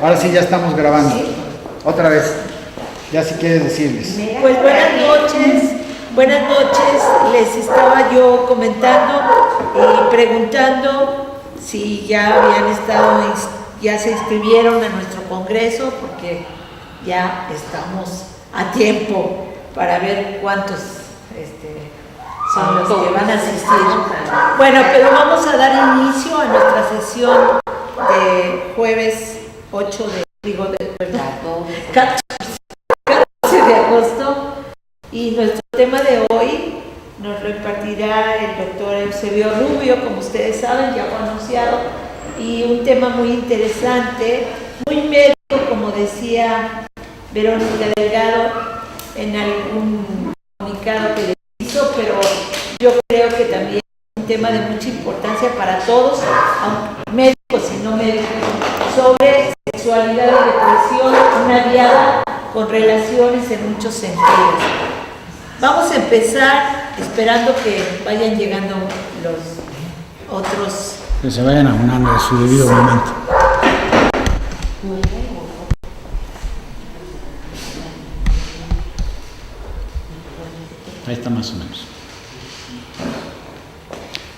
Ahora sí, ya estamos grabando. ¿Sí? Otra vez. Ya si quieres decirles. Pues buenas noches. Buenas noches. Les estaba yo comentando y preguntando si ya habían estado, ya se inscribieron a nuestro congreso, porque ya estamos a tiempo para ver cuántos son los que van a asistir. Bueno, pero vamos a dar inicio a nuestra sesión de jueves 14 de agosto, y nuestro tema de hoy nos lo impartirá el doctor Eusebio Rubio, como ustedes saben, ya fue anunciado, y un tema muy interesante, muy médico, como decía Verónica Delgado en algún comunicado que le hizo, pero yo creo que también es un tema de mucha importancia para todos, médicos y no médicos, sobre sexualidad y depresión, una diada con relaciones en muchos sentidos. Vamos a empezar esperando que vayan llegando los otros. Que se vayan abonando a su debido momento. Ahí está más o menos.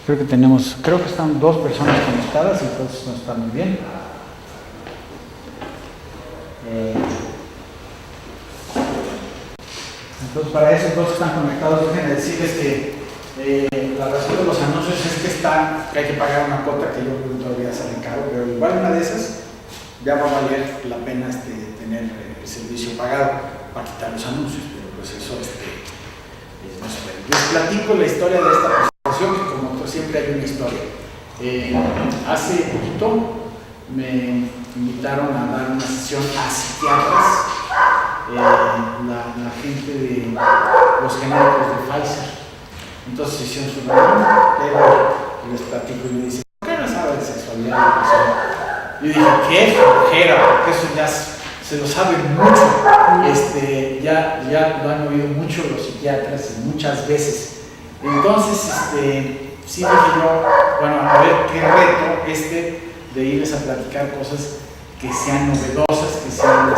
Creo que están dos personas conectadas, entonces no está muy bien. Entonces, para esos dos que están conectados, déjenme decirles que la razón de los anuncios es que hay que pagar una cuota que yo creo que todavía sale caro, pero igual una de esas ya va a valer la pena tener el servicio pagado para quitar los anuncios, pero pues eso no se puede. Les platico la historia de esta presentación, que como siempre hay una historia. Hace poquito me invitaron a dar una sesión a psiquiatras, la gente de los genéricos de Pfizer. Entonces hicieron su reunión, les platico y me dicen, ¿por qué no sabe de sexualidad y depresión? Yo dije, qué flojera, porque eso ya se lo saben mucho, ya lo han oído mucho los psiquiatras y muchas veces. Entonces, sí dije yo, bueno, a ver qué reto de irles a platicar cosas que sean novedosas, que sean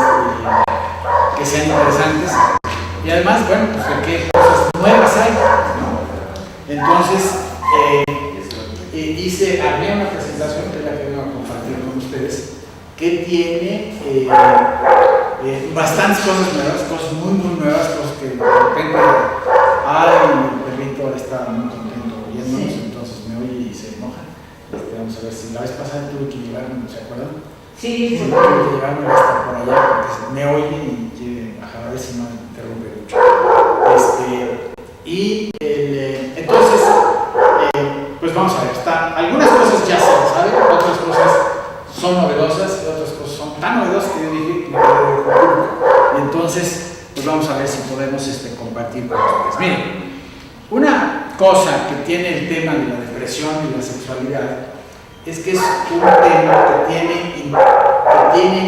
interesantes, y además, bueno, pues qué cosas nuevas hay, ¿no? Entonces, armé una presentación que es la que vengo a compartir con ustedes, que tiene bastantes cosas nuevas, cosas muy nuevas, cosas que de repente, el perrito ahora está muy contento oyéndonos, sí. Entonces me oye y se enoja. Vamos a ver si la vez pasada tuve que llevarme, ¿se acuerdan? Sí, tuve que llevarme hasta por allá porque me oye y quiere bajar, a ver si no me interrumpe mucho. Entonces, pues vamos a ver, algunas cosas ya se saben, otras cosas son novedosas, y otras cosas son tan novedosas que yo dije que no puedo ver público. Y entonces, pues vamos a ver si podemos compartir con ustedes. Miren, una cosa que tiene el tema de la depresión y la sexualidad es que es un tema que tiene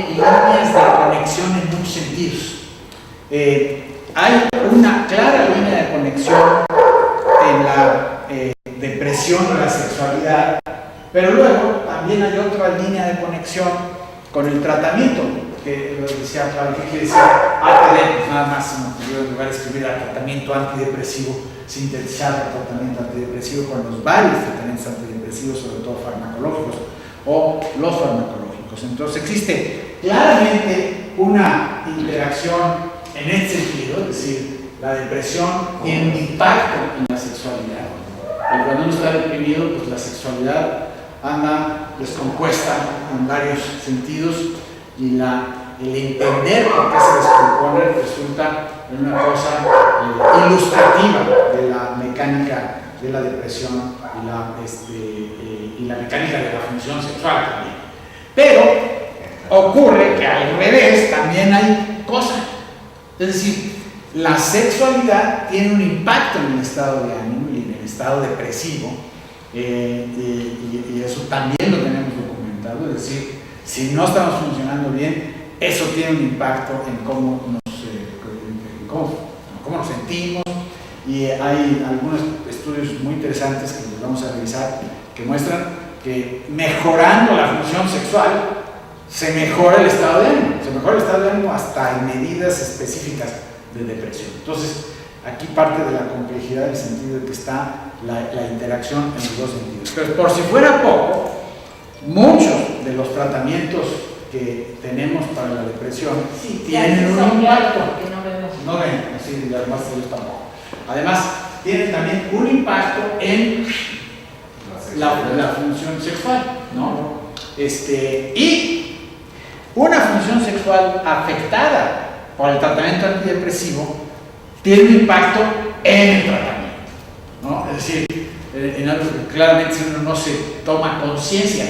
líneas de conexión en muchos sentidos. Hay una clara línea de conexión en la depresión y la sexualidad, pero luego también hay otra línea de conexión con el tratamiento, que lo decía Claudia, ¿qué quiere decir? Pues nada más se me ocurrió en lugar de escribir al tratamiento antidepresivo, sintetizar el tratamiento antidepresivo con los varios tratamientos antidepresivos, sobre todo farmacológicos o los farmacológicos. Entonces existe claramente una interacción en este sentido, es decir, la depresión tiene un impacto en la sexualidad. Y cuando uno está deprimido, pues la sexualidad anda descompuesta en varios sentidos, y el entender por qué se descompone resulta en una cosa ilustrativa de la mecánica de la depresión y la mecánica de la función sexual también. Pero ocurre que al revés también hay cosas. Es decir, la sexualidad tiene un impacto en el estado de ánimo y en el estado depresivo, y eso también lo tenemos documentado. Es decir, si no estamos funcionando bien, eso tiene un impacto en cómo nos sentimos, y hay algunos estudios muy interesantes que les vamos a revisar que muestran que mejorando la función sexual se mejora el estado de ánimo. Se mejora el estado de ánimo hasta en medidas específicas de depresión. Entonces, aquí parte de la complejidad en el sentido de que está la interacción en los dos sentidos. Pero por si fuera poco, muchos de los tratamientos que tenemos para la depresión tienen un impacto. No ven, así además ellos tampoco. Además, tienen también un impacto en la función sexual, ¿no? Y una función sexual afectada por el tratamiento antidepresivo tiene un impacto en el tratamiento, ¿no? Es decir, en algo que claramente si uno no se toma conciencia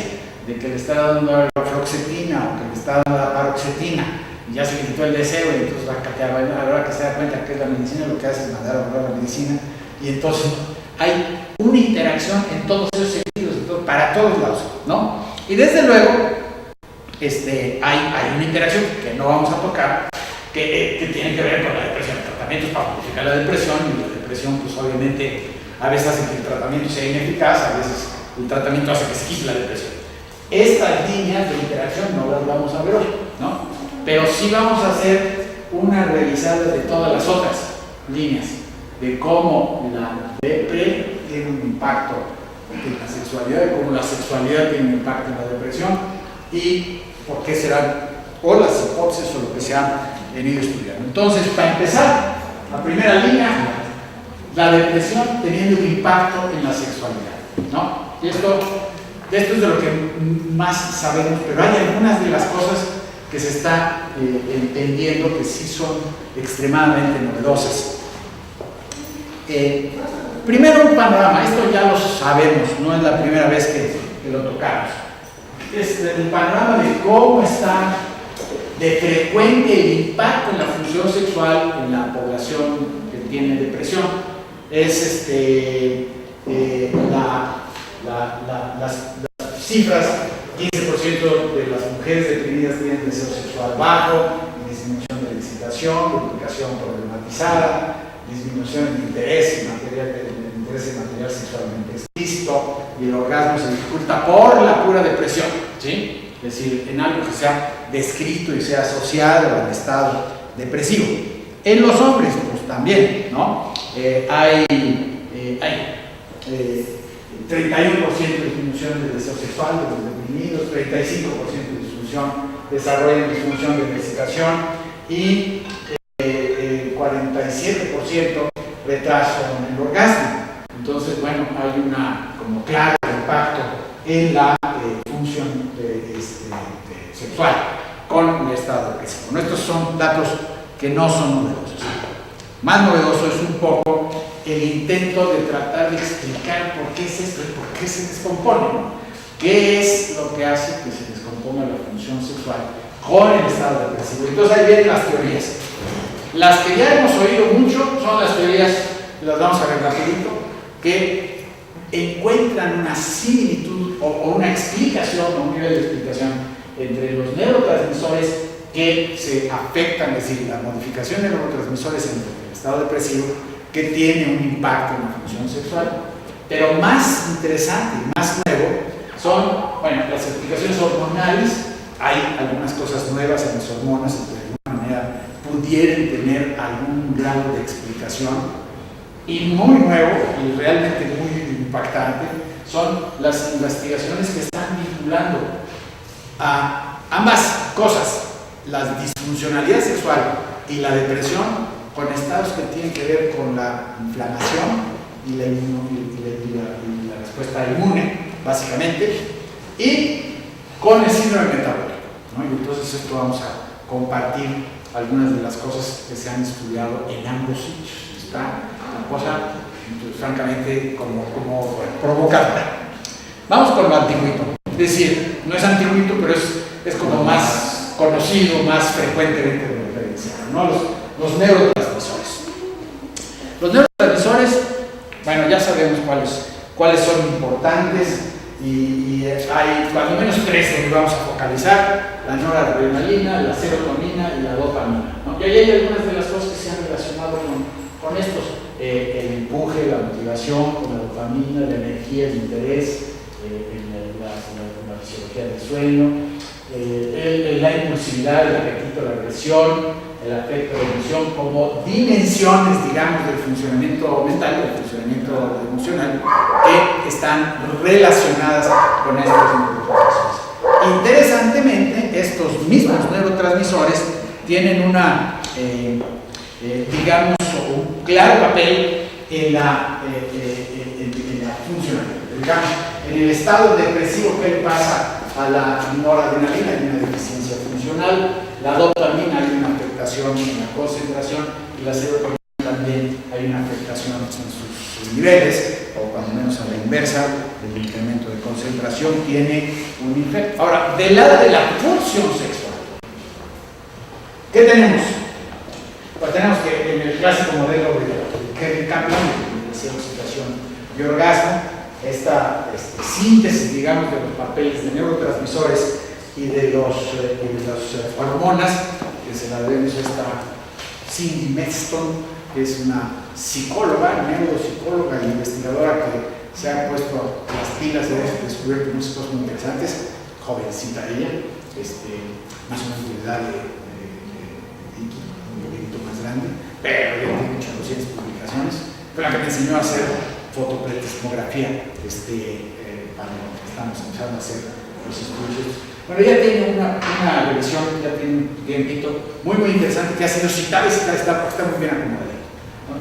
de que le está dando la fluoxetina o que le está dando la paroxetina y ya se le quitó el deseo y entonces va a catear, a la hora que se da cuenta que es la medicina, lo que hace es mandar a borrar la medicina y entonces hay una interacción en todos esos sentidos, para todos lados, ¿no? Y desde luego hay una interacción que no vamos a tocar que tiene que ver con la depresión, tratamientos para modificar la depresión, y la depresión pues obviamente a veces hace que el tratamiento sea ineficaz, a veces el tratamiento hace que se quite la depresión. Estas líneas de interacción no las vamos a ver hoy, ¿no? Pero sí vamos a hacer una revisada de todas las otras líneas, de cómo la depre tiene un impacto en la sexualidad, de cómo la sexualidad tiene un impacto en la depresión y por qué serán o las hipótesis o lo que se ha venido estudiando. Entonces, para empezar, la primera línea, la depresión teniendo un impacto en la sexualidad, ¿no? Y esto es de lo que más sabemos, pero hay algunas de las cosas que se está entendiendo que sí son extremadamente novedosas. Primero un panorama, esto ya lo sabemos, no es la primera vez que lo tocamos. Es el panorama de cómo está de frecuente el impacto en la función sexual en la población que tiene depresión. Es las cifras: 15% de las mujeres deprimidas tienen deseo sexual bajo, disminución de la excitación, lubricación problematizada, disminución del interés en material sexualmente explícito, y el orgasmo se dificulta por la pura depresión, ¿sí? Es decir, en algo que se ha descrito y se ha asociado al estado depresivo. En los hombres, pues también, ¿no? Hay 31% de disminución del deseo sexual de los deprimidos, 35% de disfunción, desarrollo de disfunción de la excitación y 47% retraso en el orgasmo. Entonces, bueno, hay una como claro impacto en la función sexual con el estado depresivo. Bueno, estos son datos que no son novedosos. Más novedoso es un poco el intento de tratar de explicar por qué es esto y por qué se descompone, ¿no? ¿Qué es lo que hace que se descomponga la función sexual con el estado depresivo? Entonces ahí vienen las teorías. Las que ya hemos oído mucho son las teorías, las vamos a ver rapidito, que encuentran una similitud o una explicación, o un nivel de explicación entre los neurotransmisores que se afectan, es decir, la modificación de neurotransmisores en el estado depresivo, que tiene un impacto en la función sexual. Pero más interesante y más nuevo son, bueno, las explicaciones hormonales. Hay algunas cosas nuevas en las hormonas que de alguna manera pudieran tener algún grado de explicación. Y muy nuevo y realmente muy impactante son las investigaciones que están vinculando a ambas cosas, la disfuncionalidad sexual y la depresión, con estados que tienen que ver con la inflamación y la respuesta inmune, básicamente, y con el síndrome metabólico, ¿no? Y entonces esto vamos a compartir algunas de las cosas que se han estudiado en ambos sitios. Está una cosa, pues, francamente, como provocadora. Vamos con lo antiguito. Es decir, no es antiguito, pero es como más conocido, más frecuentemente referenciado, ¿no? Los neurotransmisores. Los neurotransmisores, bueno, ya sabemos cuáles son importantes y hay cuando menos tres que vamos a focalizar: la noradrenalina, la serotonina y la dopamina, ¿no? Y ahí hay algunas de las cosas que se han relacionado con estos: el empuje, la motivación, con la dopamina, la energía, el interés, la fisiología del sueño, la impulsividad, el apetito, la agresión, el afecto, la emoción, como dimensiones, digamos, del funcionamiento mental, del funcionamiento emocional, que están relacionadas con estos neurotransmisores. Interesantemente, estos mismos neurotransmisores tienen una, digamos, un claro papel en la funcionalidad. Digamos, en el estado depresivo, ¿qué le pasa a la noradrenalina? Hay una deficiencia funcional. La dopamina, hay una afectación en la concentración, y la serotonina también hay una afectación en sus niveles, o cuando menos a la inversa, el incremento de concentración tiene un efecto. Ahora, del lado de la función sexual, ¿qué tenemos? Pues tenemos que en el clásico modelo de Kevin Kaplan, de excitación y orgasmo, esta síntesis, digamos, de los papeles de neurotransmisores y de las hormonas, que se la debemos a esta Cindy Meston, que es una psicóloga, neuropsicóloga e investigadora que se ha puesto las pilas de descubrir muchas cosas muy interesantes, jovencita ella, más o menos de edad un poquito más grande, pero ya tiene 800 publicaciones. Fue la que me enseñó a hacer fotopletismografía cuando estamos empezando a hacer los estudios. Bueno, ella tiene una revisión, ya tiene un tiempito muy interesante que ha sido citada y está muy bien acomodada, ¿no?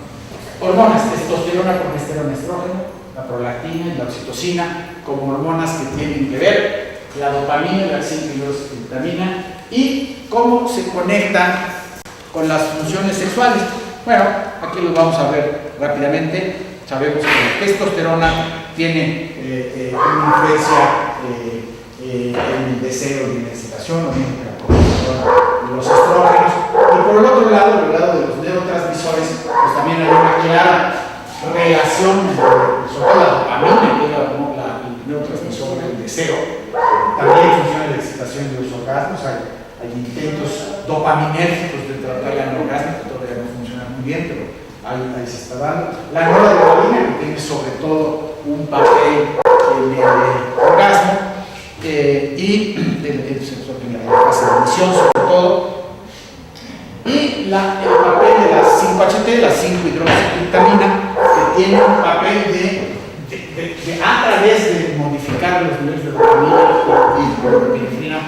Hormonas, testosterona, progesterona, estrógeno, la prolactina y la oxitocina como hormonas que tienen que ver, la dopamina, la vitamina, y cómo se conectan con las funciones sexuales. Bueno, aquí los vamos a ver rápidamente. Sabemos que la testosterona tiene una influencia en el deseo y en la excitación, lo mismo que la progesterona y los estrógenos. Y por el otro lado, del lado de los neurotransmisores, pues también hay una clara relación entre, sobre todo la dopamina, que es el neurotransmisor del deseo, también funciona la excitación de los orgasmos. Hay intentos dopaminérgicos de tratar el anorgasmo, que todavía no funciona muy bien, pero ahí se está dando. La noradrenalina, que tiene sobre todo un papel en el orgasmo y en la fase de emisión, sobre todo. Y el papel de la 5-HT, la 5-hidroxivitamina, que tiene un papel de a través de modificar los niveles de dopamina y norepinefrina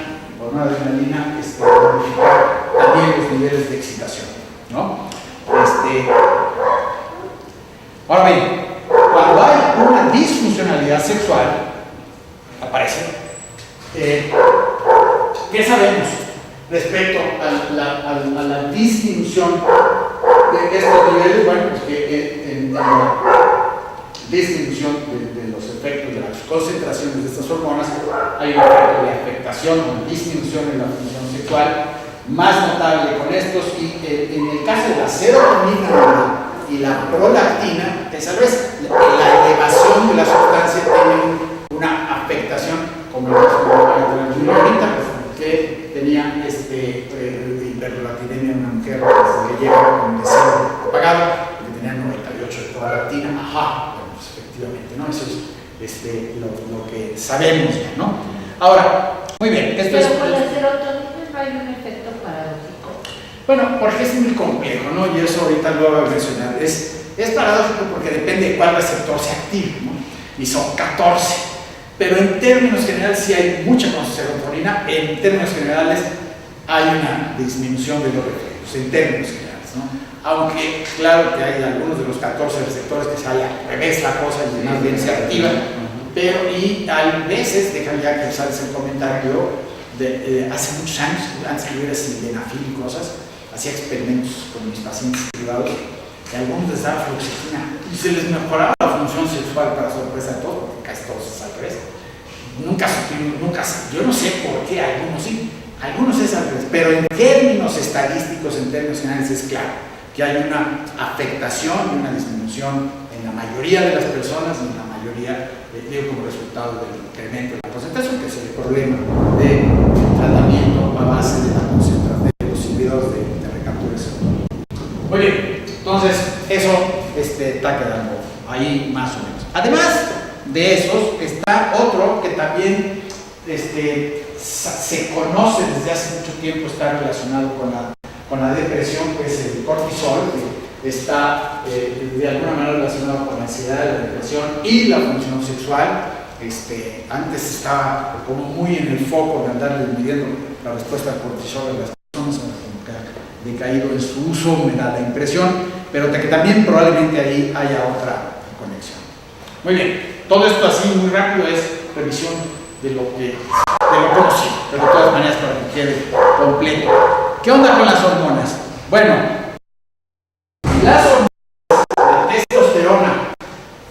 o noradrenalina, modificar también los niveles de excitación, ¿no? Ahora bien, cuando hay una disfuncionalidad sexual, aparece. ¿Qué sabemos respecto a la disminución de estos niveles? Bueno, pues que en la disminución de los efectos de las concentraciones de estas hormonas hay un efecto de afectación o disminución en la función sexual más notable con estos, y en el caso de la serotonina y la prolactina, es al revés. La elevación de la sustancia tiene una afectación, como el caso de la ahorita, que tenía hiperprolactinemia, una mujer que llega con deseo apagado, que tenía 98 de prolactina. Ajá, pues efectivamente, ¿no? Eso es lo que sabemos ya, ¿no? Ahora, muy bien, esto pero es. con la serotonina no hay un efecto paradójico. Bueno, porque es muy complejo, ¿no? Y eso ahorita lo voy a mencionar. Es paradójico porque depende de cuál receptor se active, ¿no? Y son 14. Pero en términos generales sí hay mucha serotonina. En términos generales hay una disminución de los efectos, en términos generales, ¿no? Aunque claro que hay algunos de los 14 receptores que sale al revés la cosa y más bien se activa. Pero y hay veces, déjame ya que sales el comentario, hace muchos años, antes que hubiera sildenafil y cosas, hacía experimentos con mis pacientes privados, que a algunos les daba fluoxetina y se les mejoraba la función sexual, para sorpresa de todos, porque casi todos es al revés. Yo no sé por qué, algunos sí, algunos es al revés, pero en términos estadísticos, en términos generales, es claro que hay una afectación y una disminución en la mayoría de las personas, y en la mayoría, como resultado del incremento de la concentración, que es el problema del tratamiento a base de la concentración de los inhibidores de recaptura de serotonina. Muy bien, entonces eso está quedando ahí más o menos. Además de esos, está otro que también se conoce desde hace mucho tiempo, está relacionado con la depresión, que es el cortisol, que está de alguna manera relacionado con la ansiedad, la depresión y la función sexual. Antes estaba como muy en el foco de andarle midiendo la respuesta al cortisol de las personas, como que ha decaído en su uso, me da la impresión, pero que también probablemente ahí haya otra conexión. Muy bien, todo esto así muy rápido es revisión de lo conocido, pero de todas maneras para que quede completo. ¿Qué onda con las hormonas? Bueno, las hormonas de testosterona,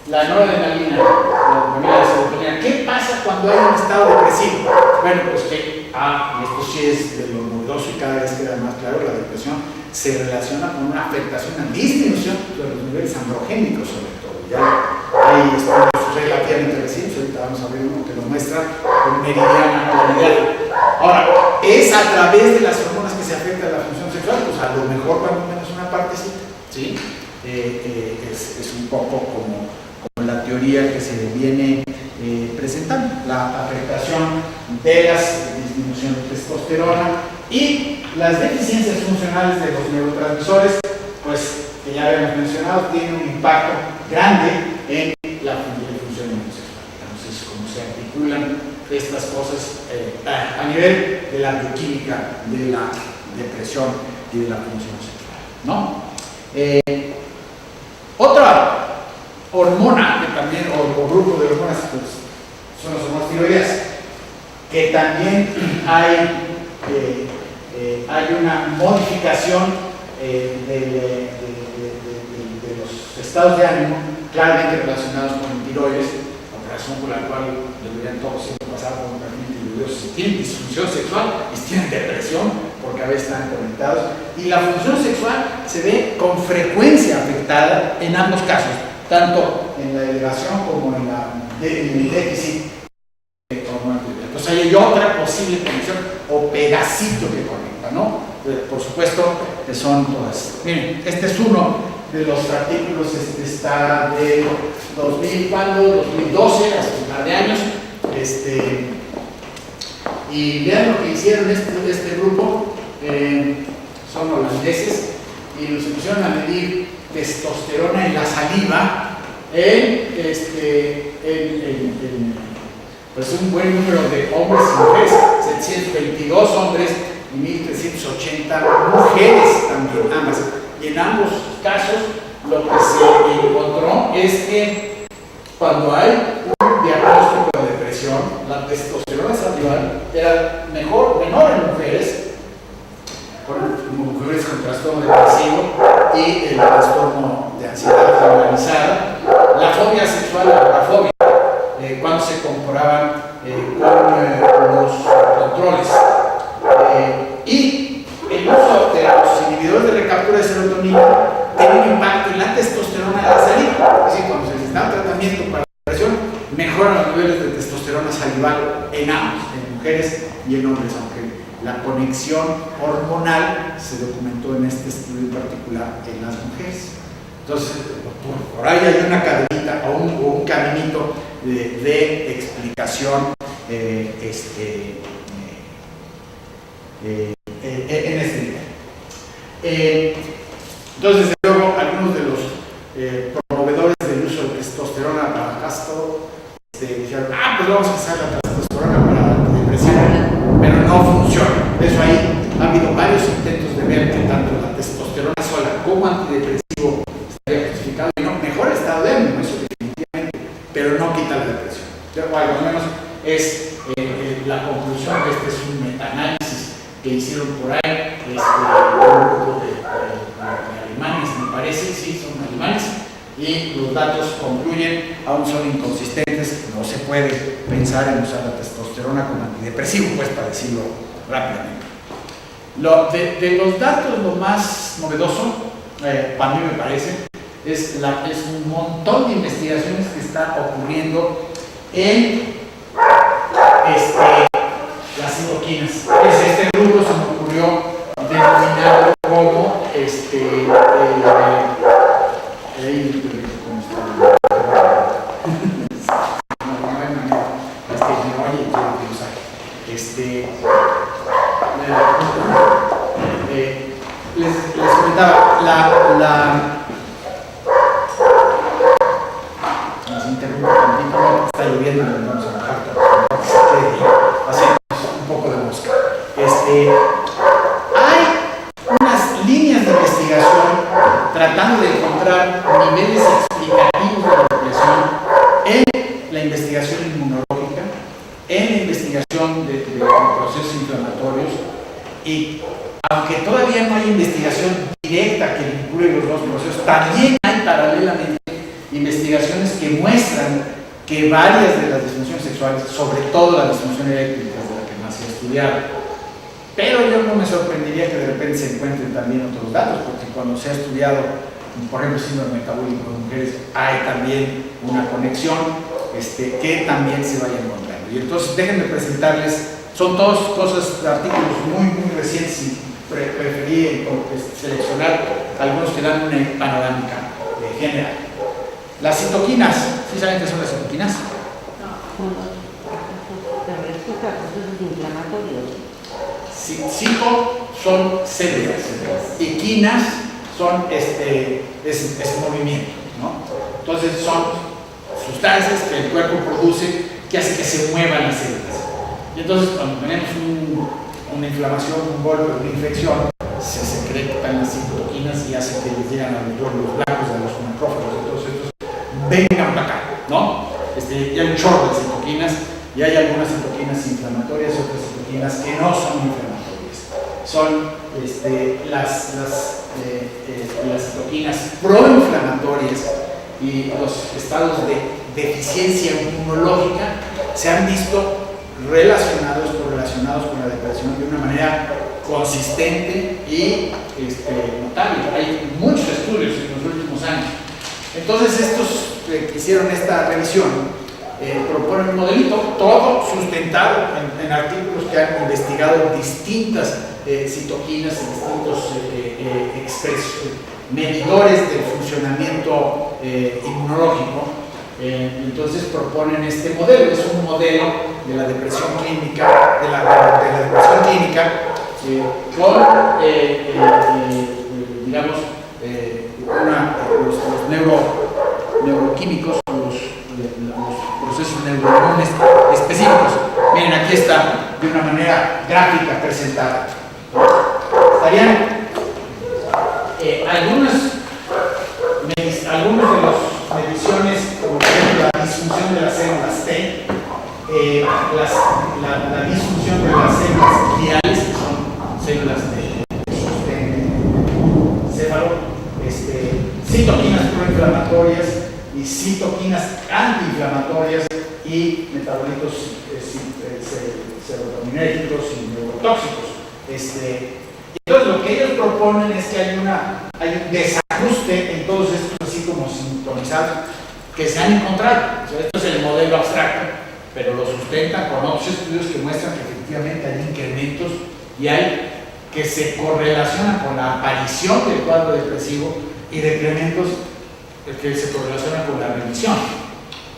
la noradrenalina, la dopamina, la serotonina, ¿qué pasa cuando hay un estado depresivo? Bueno, pues que, y esto sí es de lo novedoso y cada vez queda más claro, la depresión se relaciona con una afectación, una disminución de los niveles androgénicos sobre todo. Ya hay estudios relativamente recientes, ahorita vamos a ver uno que lo muestra con meridiana claridad. Ahora, es a través de las hormonas que se afecta la función sexual, pues a lo mejor cuando menos una partecita, ¿sí? Es un poco como la teoría que se viene presentando, la afectación de las disminuciones de testosterona y las deficiencias funcionales de los neurotransmisores, pues que ya habíamos mencionado, tienen un impacto grande en la función sexual. Entonces, cómo se articulan estas cosas a nivel de la bioquímica, de la depresión y de la función sexual, ¿no? Otra hormona que también, o grupo de hormonas, pues, son las hormonas tiroideas, que también hay una modificación de los estados de ánimo claramente relacionados con el tiroides, la razón por la cual deberían todos siempre pasar por un tratamiento tiroideo si tienen disfunción sexual y si tienen depresión, porque a veces están conectados, y la función sexual se ve con frecuencia afectada en ambos casos, tanto en la elevación como en el déficit hormonal. Entonces hay otra posible conexión o pedacito que conecta, ¿no? Por supuesto que son todas. Miren, este es uno de los artículos, está de 2012, hace un par de años, y vean lo que hicieron este grupo, son holandeses, y los pusieron a medir testosterona en la saliva pues un buen número de hombres y mujeres, 722 hombres y 1380 mujeres también, ambas. Y en ambos casos lo que se encontró es que cuando hay un diagnóstico de depresión, la testosterona salival era menor en mujeres, con trastorno depresivo y el trastorno de ansiedad generalizada, la fobia sexual, la agorafobia, cuando se comparaban con los controles. Y el uso de los inhibidores de recaptura de serotonina tiene un impacto en la testosterona de la saliva. Es decir, cuando se les da tratamiento para la depresión, mejoran los niveles de testosterona salival en ambos, en mujeres y en hombres, aunque la conexión hormonal se documentó en este estudio en particular en las mujeres. Entonces, por ahí hay una cadenita o un caminito de explicación en este nivel. Entonces, desde luego, algunos de los promovedores del uso de testosterona para gasto dijeron, pues vamos a usar la testosterona para la depresión, pero no funciona. Eso ahí ha habido varios intentos de ver que tanto la testosterona sola como antidepresivo estaría justificado y no mejora el estado de ánimo, eso definitivamente, pero no quita la depresión. O al menos es la conclusión que este es un metaanálisis que hicieron por ahí, un grupo de alemanes, me parece, sí, son alemanes, y los datos concluyen, aún son inconsistentes, no se puede pensar en usar la testosterona como antidepresivo, pues para decirlo rápidamente. De los datos, lo más novedoso, para mí me parece, es un montón de investigaciones que están ocurriendo en las citoquinas. Este grupo se me ocurrió denominarlo como les comentaba, nos interrumpo un poquito, está lloviendo, nos vamos a bajar para que se quede haciendo un poco de mosca. Hay unas líneas de investigación tratando de encontrar niveles explicativos de la depresión en la investigación inmunológica, en la investigación de procesos inflamatorios, y aunque todavía no hay investigación directa que vincule los dos procesos, también hay paralelamente investigaciones que muestran que varias de las disfunciones sexuales, sobre todo la disfunción eréctil, es la que más se ha estudiado. Pero yo no me sorprendería que de repente se encuentren también otros datos, porque cuando se ha estudiado, por ejemplo, síndrome metabólico en mujeres, hay también una conexión que también se vaya encontrando. Y entonces déjenme presentarles, son todos artículos muy recientes, y preferí seleccionar algunos que dan una panorámica general. Las citoquinas, ¿sí saben qué son las citoquinas? Cito son células y quinas son es movimiento, ¿no? Entonces son sustancias que el cuerpo produce que hace que se muevan las células. Y entonces cuando tenemos una inflamación, un golpe, una infección, se secretan las citoquinas y hace que les lleguen a los glóbulos blancos, a los macrófagos, entonces estos vengan para acá, ¿no? Y hay un chorro de citoquinas, y hay algunas citoquinas inflamatorias y otras citoquinas que no son inflamatorias. Son las citoquinas proinflamatorias, y los estados de deficiencia inmunológica se han visto correlacionados con la depresión de una manera consistente y notable. Hay muchos estudios en los últimos años. Entonces estos que hicieron esta revisión proponen un modelito todo sustentado en artículos que han investigado distintas citoquinas y distintos medidores del funcionamiento inmunológico. Entonces proponen este modelo, es un modelo de la depresión clínica, con digamos los neuroquímicos, los procesos neuroinmunes específicos. Miren, aquí está de una manera gráfica presentada. Estarían algunos de las mediciones, como por ejemplo la disfunción de las células T, la disfunción de las células gliales, que son células de céfalo, citoquinas proinflamatorias y citoquinas antiinflamatorias y metabolitos serotoninérgicos y neurotóxicos. Entonces lo que ellos proponen es que hay un desajuste en todos estos así como sintonizados que se han encontrado. O sea, esto es el modelo abstracto, pero lo sustentan con otros estudios que muestran que efectivamente hay incrementos y hay que se correlacionan con la aparición del cuadro depresivo y decrementos que se correlacionan con la remisión.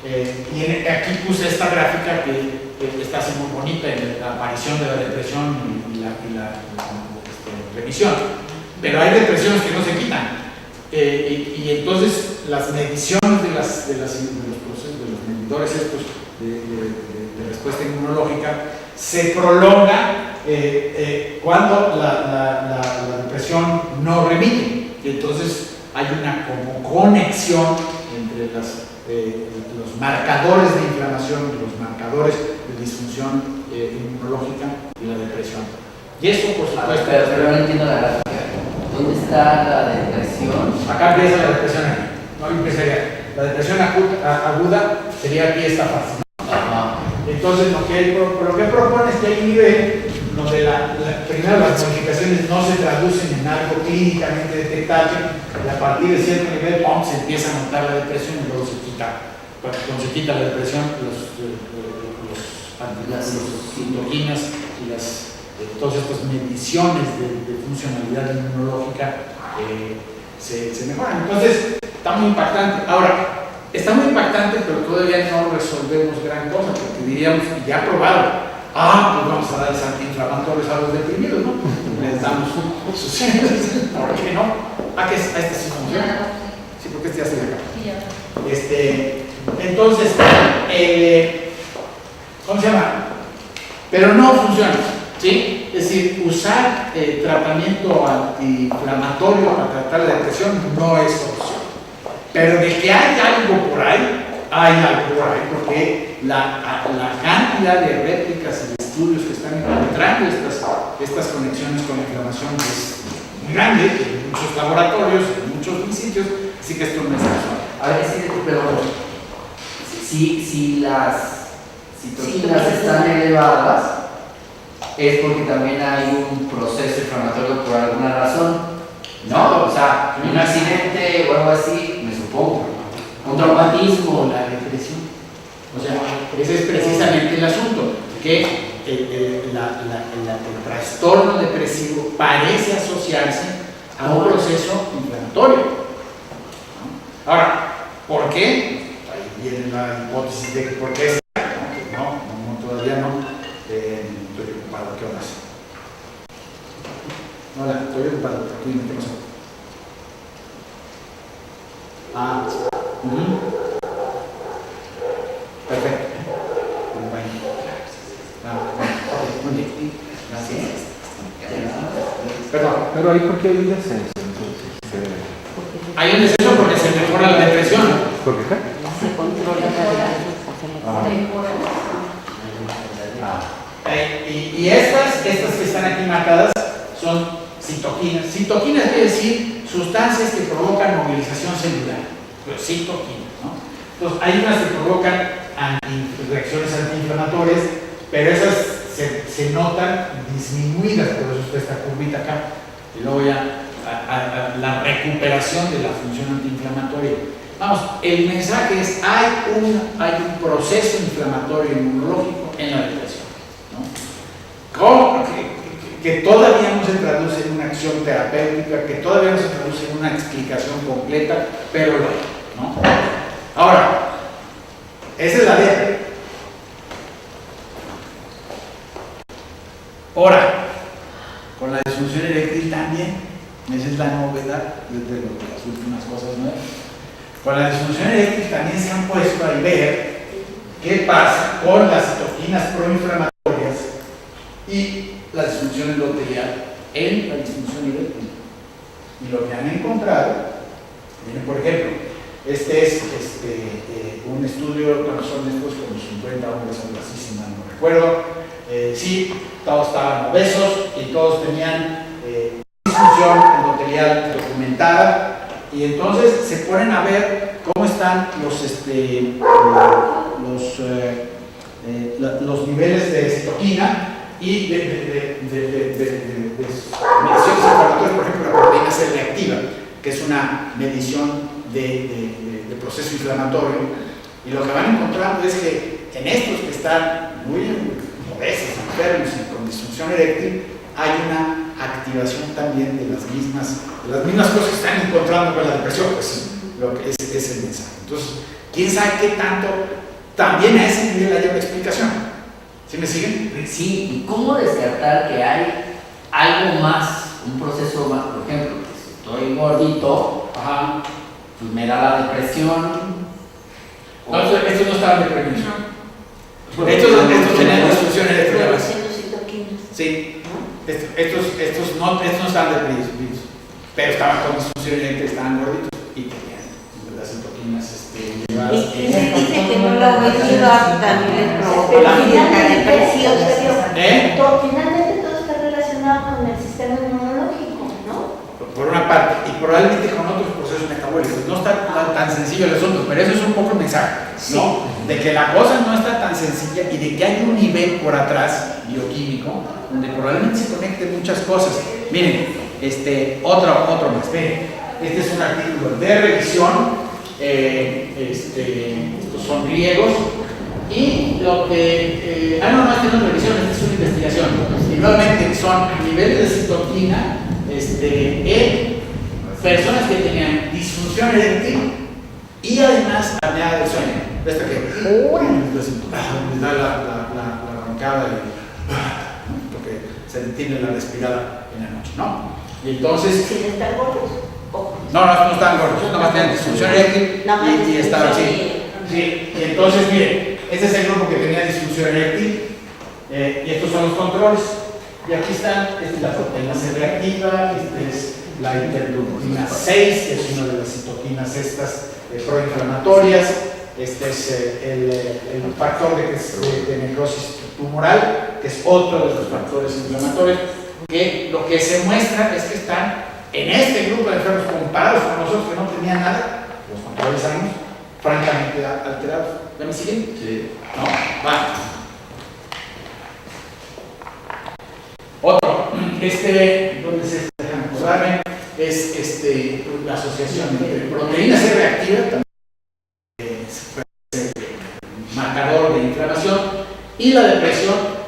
Y aquí puse esta gráfica que está así muy bonita en la aparición de la depresión y la remisión, pero hay depresiones que no se quitan, y entonces las mediciones de los procesos, de los medidores estos de respuesta inmunológica se prolonga cuando la depresión no remite, y entonces hay una como conexión entre los marcadores de inflamación, los marcadores de disfunción inmunológica y la depresión. Y eso, por supuesto. Pero no entiendo la gráfica. ¿Dónde está la depresión? Acá empieza la depresión aquí. No empezaría. La depresión aguda sería aquí esta fase. Entonces, lo que propone es que hay un nivel donde primero las modificaciones no se traducen en algo clínicamente detectable, y a partir de cierto nivel se empieza a notar la depresión y luego se quita. Cuando se quita la depresión, las citoquinas y todas estas mediciones de funcionalidad inmunológica se mejoran. Entonces, está muy impactante. Ahora, está muy impactante, pero todavía no resolvemos gran cosa, porque diríamos, ya probado, pues vamos a dar antiinflamatorios a los deprimidos, ¿no? les damos sus ¿por qué no? Que este sí funciona. Sí, porque este ya estoy acá. Entonces, ¿cómo se llama? Pero no funciona, ¿sí? Es decir, usar tratamiento antiinflamatorio para tratar la depresión no es solución. Pero de que hay algo por ahí, porque la cantidad de réplicas y de estudios que están encontrando estas conexiones con la inflamación es muy grande, en muchos laboratorios, en muchos sitios, así que esto no es casual. A ver, sí, pero si las citocinas están elevadas, es porque también hay un proceso inflamatorio por alguna razón, ¿no? O sea, un accidente o algo así, me supongo, un traumatismo, la depresión. O sea, ese es precisamente el asunto, que el trastorno depresivo parece asociarse a un proceso inflamatorio, ¿no? Ahora, ¿por qué? Ahí viene la hipótesis de que por qué es. No, todavía no. Estoy ocupado, ¿qué onda? Hola, estoy ocupado, aquí no tengo. Perfecto. Muy bien. Gracias. Perdón. Pero ahí, ¿por qué hay un descenso? Hay un descenso porque se mejora la depresión. ¿Por qué? Se controla Y estas que están aquí marcadas son citoquinas. Citoquinas quiere decir sustancias que provocan movilización celular. Pero citoquinas, ¿no? Entonces, hay unas que provocan reacciones antiinflamatorias, pero esas se notan disminuidas, por eso está esta curvita acá. Y luego ya la recuperación de la función antiinflamatoria. Vamos, el mensaje es, hay un proceso inflamatorio inmunológico en la depresión, ¿no? ¿Cómo? Que todavía no se traduce en una acción terapéutica, que todavía no se traduce en una explicación completa, pero lo hay, ¿no? Ahora, esa es la depresión. Ahora, con la disfunción eréctil también, esa es la novedad desde las últimas cosas nuevas. Con la disfunción eréctil también se han puesto a ver qué pasa con las citoquinas proinflamatorias y la disfunción endotelial en la disfunción eréctil. Y lo que han encontrado, miren, por ejemplo, este es un estudio, bueno, son estos como 50 hombres, algo así, si mal no recuerdo. Sí, todos estaban obesos y todos tenían disfunción endotelial documentada. Y entonces se ponen a ver cómo están los niveles de citoquina y de mediciones inflamatorias, por ejemplo, la proteína C reactiva, que es una medición de proceso inflamatorio. Y lo que van encontrando es que en estos que están muy obesos, enfermos y con disfunción eréctil, hay una activación también de las mismas cosas que están encontrando con la depresión, pues lo que es el mensaje. Entonces, ¿quién sabe qué tanto también a ese nivel hay una explicación? ¿Sí me siguen? Sí, ¿y cómo descartar que hay algo más, un proceso más? Por ejemplo, si estoy gordito, pues me da la depresión. No, estos no estaban deprimidos. Estos tenían disfunción eréctil. Sí. Estos no estaban deprimidos, pero estaban con disfunción eréctil, estaban gorditos y tenían las citoquinas elevadas. Y se dice que no la obesidad también les provoca la depresión. Finalmente todo está relacionado con el sistema inmunológico, ¿no? Por una parte, y probablemente con otros procesos metabólicos. No está tan sencillo el asunto, pero eso es un poco el mensaje, ¿no? De que la cosa no está tan sencilla y de que hay un nivel por atrás bioquímico donde probablemente se conecten muchas cosas. Miren, otro más. Miren, este es un artículo de revisión. Estos son griegos. Y lo que. No, este no es revisión, esta es una investigación. Y nuevamente son niveles de citoquina en personas que tenían disfunción eréctil y además apnea del sueño. Esta que les da la roncada y porque se detiene la respirada en la noche, ¿no? Y entonces, ¿Sin estar gordos? no están gordos, nada más tenían disfunción eréctil y estaban así. Sí, y entonces, miren, este es el grupo que tenía disfunción eréctil y estos son los controles. Y aquí están, esta es la proteína C reactiva, esta es la interleucina 6, que es una de las citoquinas estas proinflamatorias, este es el factor de necrosis tumoral, que es otro de los factores inflamatorios, que lo que se muestra es que están en este grupo de enfermos comparados con nosotros que no tenían nada, los controles sanos, francamente alterados. ¿Ya me siguen? Sí. No, va. Otro, donde se dejan acordarme, es la asociación entre proteína C reactiva, también es marcador de inflamación, y la depresión.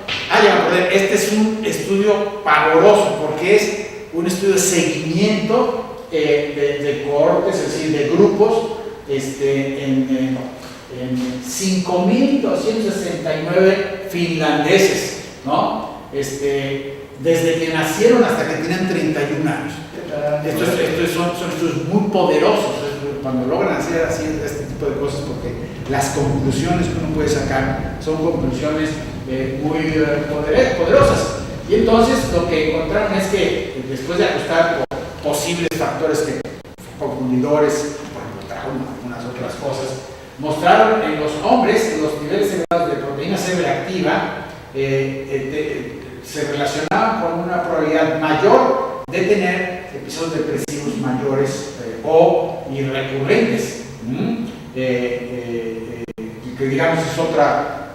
Este es un estudio pavoroso porque es un estudio de seguimiento de cohortes, es decir, de grupos, en 5.269 finlandeses, ¿no? Desde que nacieron hasta que tenían 31 años. Estos son estudios muy poderosos cuando logran hacer así este tipo de cosas, porque las conclusiones que uno puede sacar son conclusiones muy poderosas. Y entonces lo que encontraron es que después de ajustar por posibles factores confundidores, por ejemplo, trauma, algunas otras cosas, mostraron en los hombres los niveles elevados de proteína C reactiva se relacionaban con una probabilidad mayor de tener episodios depresivos mayores o recurrentes, que digamos es otra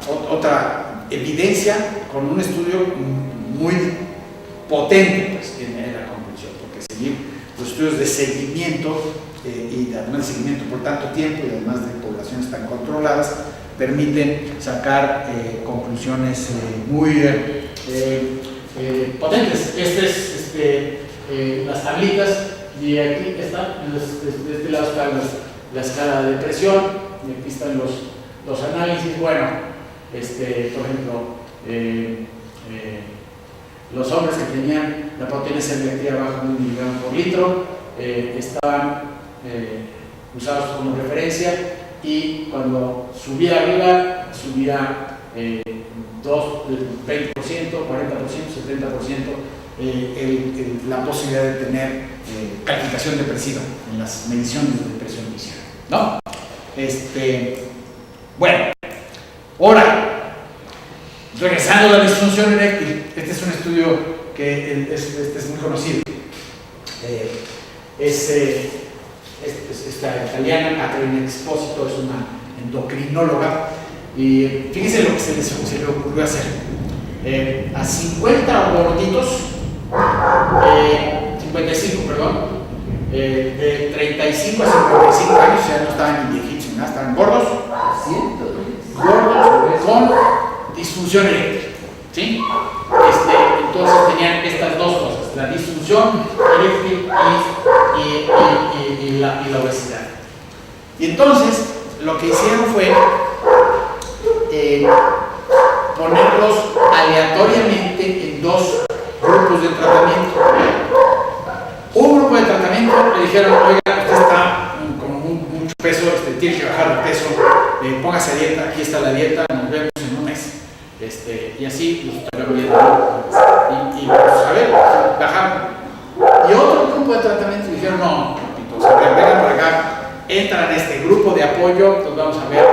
evidencia con un estudio muy potente, pues, en la conclusión, porque seguir los estudios de seguimiento y además de seguimiento por tanto tiempo y además de poblaciones tan controladas permiten sacar conclusiones muy potentes. Las tablitas, y aquí están, de este lado está la escala de presión, y aquí están los análisis. Bueno, por ejemplo, los hombres que tenían la proteína C reactiva bajo 1 miligramo por litro estaban usados como referencia, y cuando subía arriba, subía 20%, 40%, 70%, la posibilidad de tener calificación depresiva en las mediciones de depresión que hicieron, ¿no? Bueno, ahora, regresando a la disfunción eréctil, este es un estudio que es muy conocido. Esta italiana, Caterina Expósito, es una endocrinóloga, y fíjense lo que se le ocurrió hacer. A 50 gorditos, 55, perdón, de 35 a 55 años, ya no estaban ni viejitos ni nada, estaban gordos, con disfunción eréctil, ¿sí? Entonces tenían estas dos cosas, la disfunción eréctil y la obesidad. Y entonces lo que hicieron fue ponerlos aleatoriamente en dos grupos de tratamiento. Un grupo de tratamiento le dijeron: oiga, usted está con mucho peso, tiene que bajar de peso, póngase a dieta, aquí está la dieta, nos vemos en un mes. Y así los tratamos bien, y pues, a ver, bajaron. Y otro grupo de tratamiento le dijeron: no, entonces vengan por acá, entran en este grupo de apoyo, entonces vamos a ver,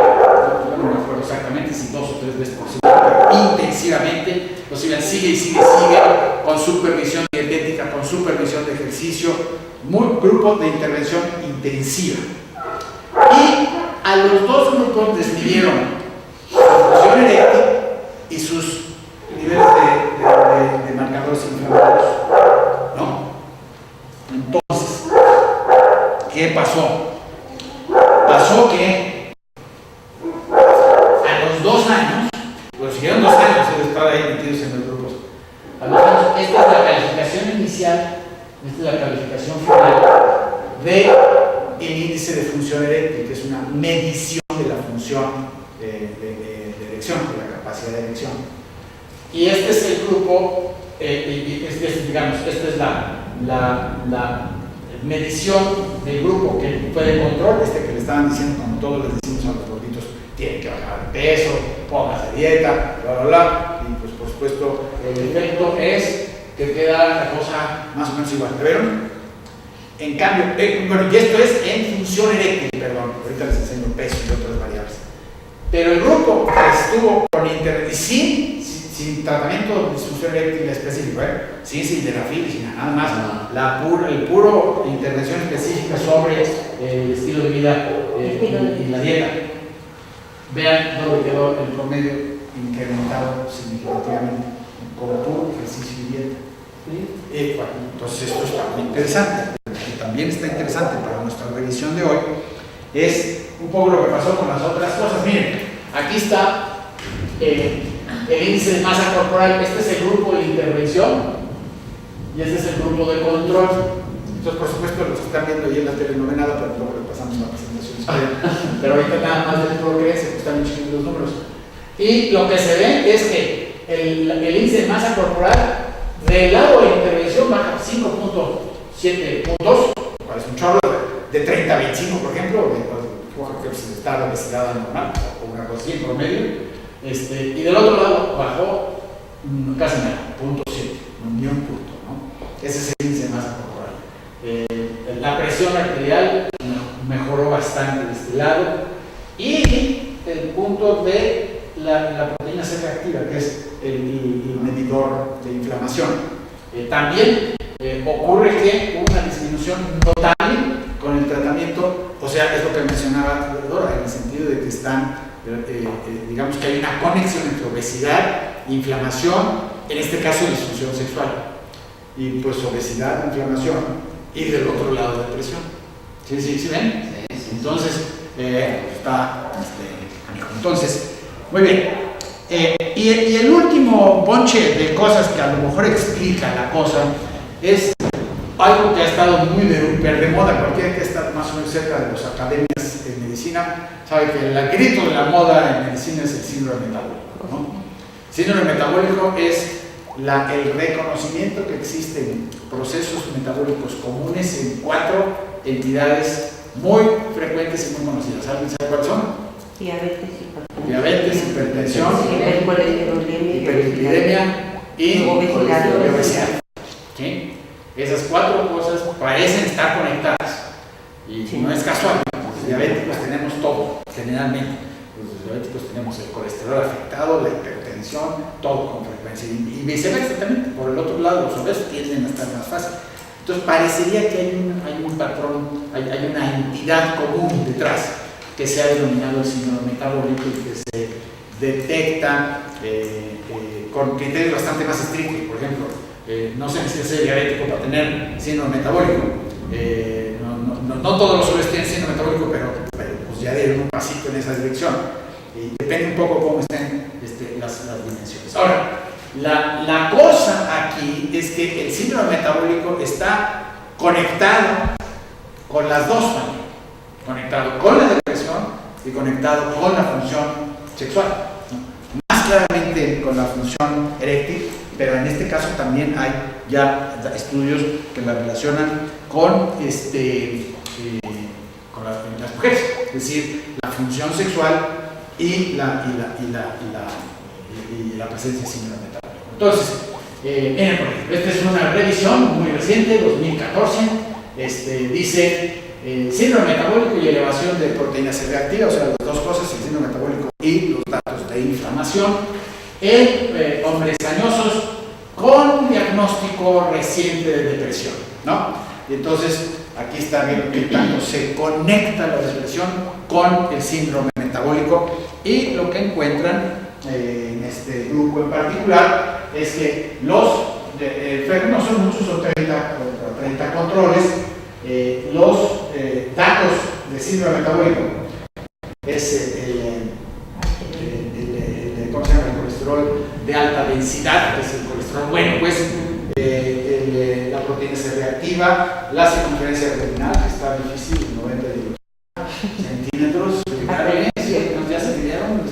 no me acuerdo exactamente si 2 o 3 veces por semana, pero intensivamente, los iban sigue, con supervisión dietética, con supervisión de ejercicio, grupo de intervención intensiva. Y a los dos grupos les midieron la función eréctil y sus niveles de marcadores inflamatorios, ¿no? Entonces, ¿qué pasó? Pasó que a los 2 años, pues siguieron 2 años de estar ahí metidos en los grupos. A los 2 años, esta es la calificación inicial, esta es la calificación final del índice de función eréctil, que es una medición de la función de erección, de la capacidad de erección. Y este es el grupo digamos, esta es la medición del grupo que fue de control, que le estaban diciendo, como todos les decimos a los gorditos, tienen que bajar de peso, pónganse dieta, bla, bla, bla, y pues por supuesto el efecto es que queda la cosa más o menos igual. ¿Te vieron? En cambio, bueno, y esto es en función eréctil, perdón, ahorita les enseño peso y otras variables. Pero el grupo que estuvo con sin tratamiento de disfunción eréctil específico, sin sildenafil, sin nada más, el puro intervención específica sobre el estilo de vida y la dieta. Vean dónde quedó el promedio incrementado significativamente con puro ejercicio y dieta. Bueno, entonces esto está muy interesante. Lo que también está interesante para nuestra revisión de hoy es un poco lo que pasó con las otras cosas. Miren, aquí está el índice de masa corporal. Este es el grupo de intervención y este es el grupo de control. Entonces, por supuesto, los están viendo ahí en la telenovela, pero luego le pasamos la presentación. Pero ahorita nada más del progreso, que están muy chiquitos los números. Y lo que se ve es que el índice de masa corporal del lado de la intervención baja 5.7 puntos, parece un chorro, de 30 a 25, por ejemplo, que está la obesidad normal, o una cosa así en promedio, y del otro lado bajó casi nada, 0.7, ni un punto, ¿no? Ese es el índice de masa corporal. La presión arterial mejoró bastante de este lado, y el punto de la proteína C reactiva, que es el medidor de inflamación. También ocurre que hubo una disminución notable con el tratamiento, o sea, es lo que mencionaba Dora, en el sentido de que están, digamos que hay una conexión entre obesidad, inflamación, en este caso disfunción sexual, y pues obesidad, inflamación, y del otro lado depresión. ¿Sí ven? Sí. Entonces, está, entonces, muy bien. Y el último bonche de cosas que a lo mejor explica la cosa es algo que ha estado muy de moda. Cualquiera que está más o menos cerca de las academias en medicina sabe que el grito de la moda en medicina es el síndrome metabólico, ¿no? Síndrome metabólico es el reconocimiento que existen procesos metabólicos comunes en 4 entidades muy frecuentes y muy conocidas. ¿Alguien sabe cuáles son? Diabetes, hipertensión, hiperlipidemia y obesidad. ¿Sí? Esas 4 cosas parecen estar conectadas y no es casual. Los diabéticos tenemos todo, generalmente. Los diabéticos tenemos el colesterol afectado, la hipertensión, todo con frecuencia. Y viceversa también, por el otro lado, los obesos tienden a estar más fácil. Entonces parecería que hay un patrón, hay una entidad común detrás, que se ha denominado el síndrome metabólico y que se detecta con criterios bastante más estrictos. Por ejemplo, no se necesita ser diabético para tener síndrome metabólico. No todos los obesos tienen síndrome metabólico, pero pues ya dieron un pasito en esa dirección. Y depende un poco cómo estén las dimensiones. Ahora, la cosa aquí es que el síndrome metabólico está conectado con las dos maneras. Conectado con la depresión y conectado con la función sexual, ¿no? Más claramente con la función eréctil, pero en este caso también hay ya estudios que la relacionan con, con las mujeres, es decir, la función sexual y la presencia de síndrome metabólico. Entonces, miren, por ejemplo, esta es una revisión muy reciente, 2014, dice síndrome metabólico y elevación de proteína C reactiva, o sea, las dos cosas, el síndrome metabólico y los datos de inflamación en hombres añosos con diagnóstico reciente de depresión, ¿no? Y entonces, aquí está viendo que tanto se conecta la depresión con el síndrome metabólico, y lo que encuentran en este grupo en particular es que no son muchos, son 30 controles. Los datos de síndrome metabólico es ¿cómo se llama? El colesterol de alta densidad, que es el colesterol bueno, pues la proteína C reactiva, la circunferencia abdominal, que está difícil, 90 centímetros, ya se midieron,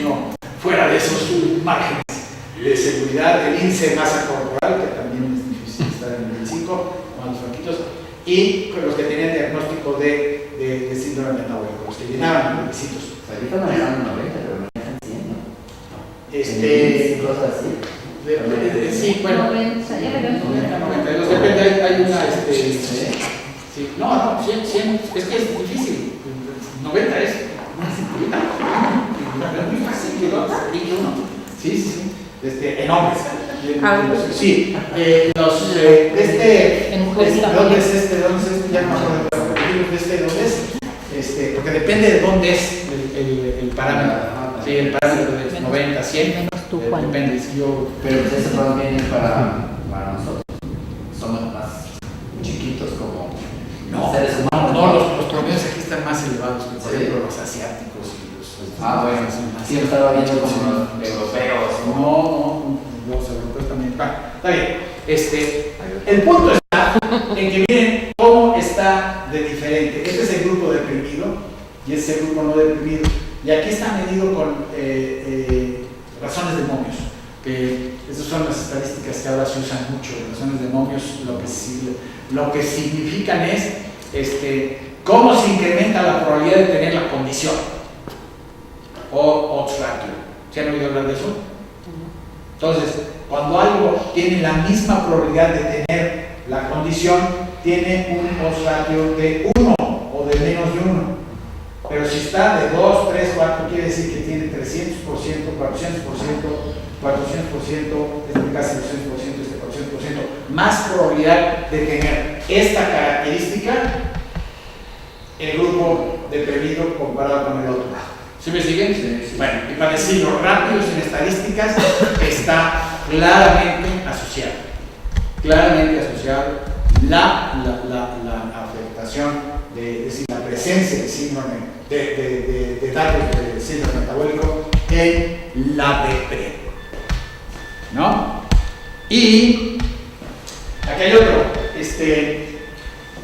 no, fuera de esos márgenes. de seguridad del índice de masa corporal, que también es difícil estar en el 25, con los flaquitos, y con los que tenían diagnóstico de síndrome metabólico, los que llenaban los requisitos. Ahorita manejan 90, pero manejan 100, ¿no? Cosas así. Sí, bueno. 90, ya le veo 92, depende, hay una. Sí, no, 100, es que es difícil. 90 es una cinturita. Es muy fácil que lo aplique uno. Sí. En hombres. Sí, en mujeres ¿dónde es este? Ya no me acuerdo. ¿Dónde es? Porque depende de dónde es el parámetro. Sí, el parámetro de 90, 100. Depende. Pero pues ese también es para nosotros. Somos más chiquitos como seres humanos. No, los promedios aquí están más elevados que por ejemplo los asiáticos y los. Bueno, sí, lo estaba viendo como los europeos. No, los europeos también. Está bien. El punto está en que miren cómo está de diferente. Este es el grupo deprimido y este es el grupo no deprimido. Y aquí está medido con razones de momios. Esas son las estadísticas que ahora se usan mucho. Razones de momios lo que significan es cómo se incrementa la probabilidad de tener la condición o odds ratio. ¿Se han oído hablar de eso? Entonces, cuando algo tiene la misma probabilidad de tener la condición, tiene un odds ratio de 1 o de menos de 1. Pero si está de 2, 3, 4, quiere decir que tiene 300%, 400%, 400%, casi 200%, 400%, más probabilidad de tener esta característica el grupo deprimido comparado con el otro. ¿Sí me siguen? Sí. Bueno, y para decirlo rápido, en estadísticas está claramente asociado la afectación es decir, la presencia de síndrome de datos de síndrome metabólico en la depresión, ¿no? Y aquí hay otro,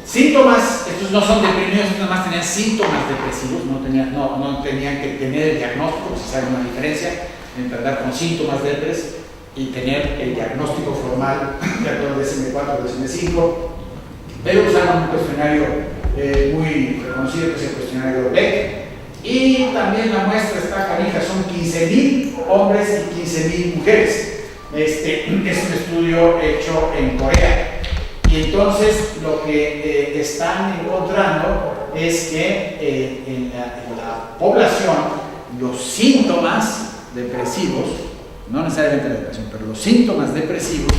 síntomas, estos no son deprimidos, estos nada más tenían síntomas depresivos, no tenían que tener el diagnóstico, si sabe una diferencia entre andar con síntomas depresivos y tener el diagnóstico formal de acuerdo DSM-4 o DSM-5, pero usaron un cuestionario muy reconocido, que es el cuestionario de Beck, y también la muestra está canija, son 15,000 hombres y 15,000 mujeres. Es un estudio hecho en Corea, y entonces lo que están encontrando es que en la población los síntomas depresivos, no necesariamente la depresión, pero los síntomas depresivos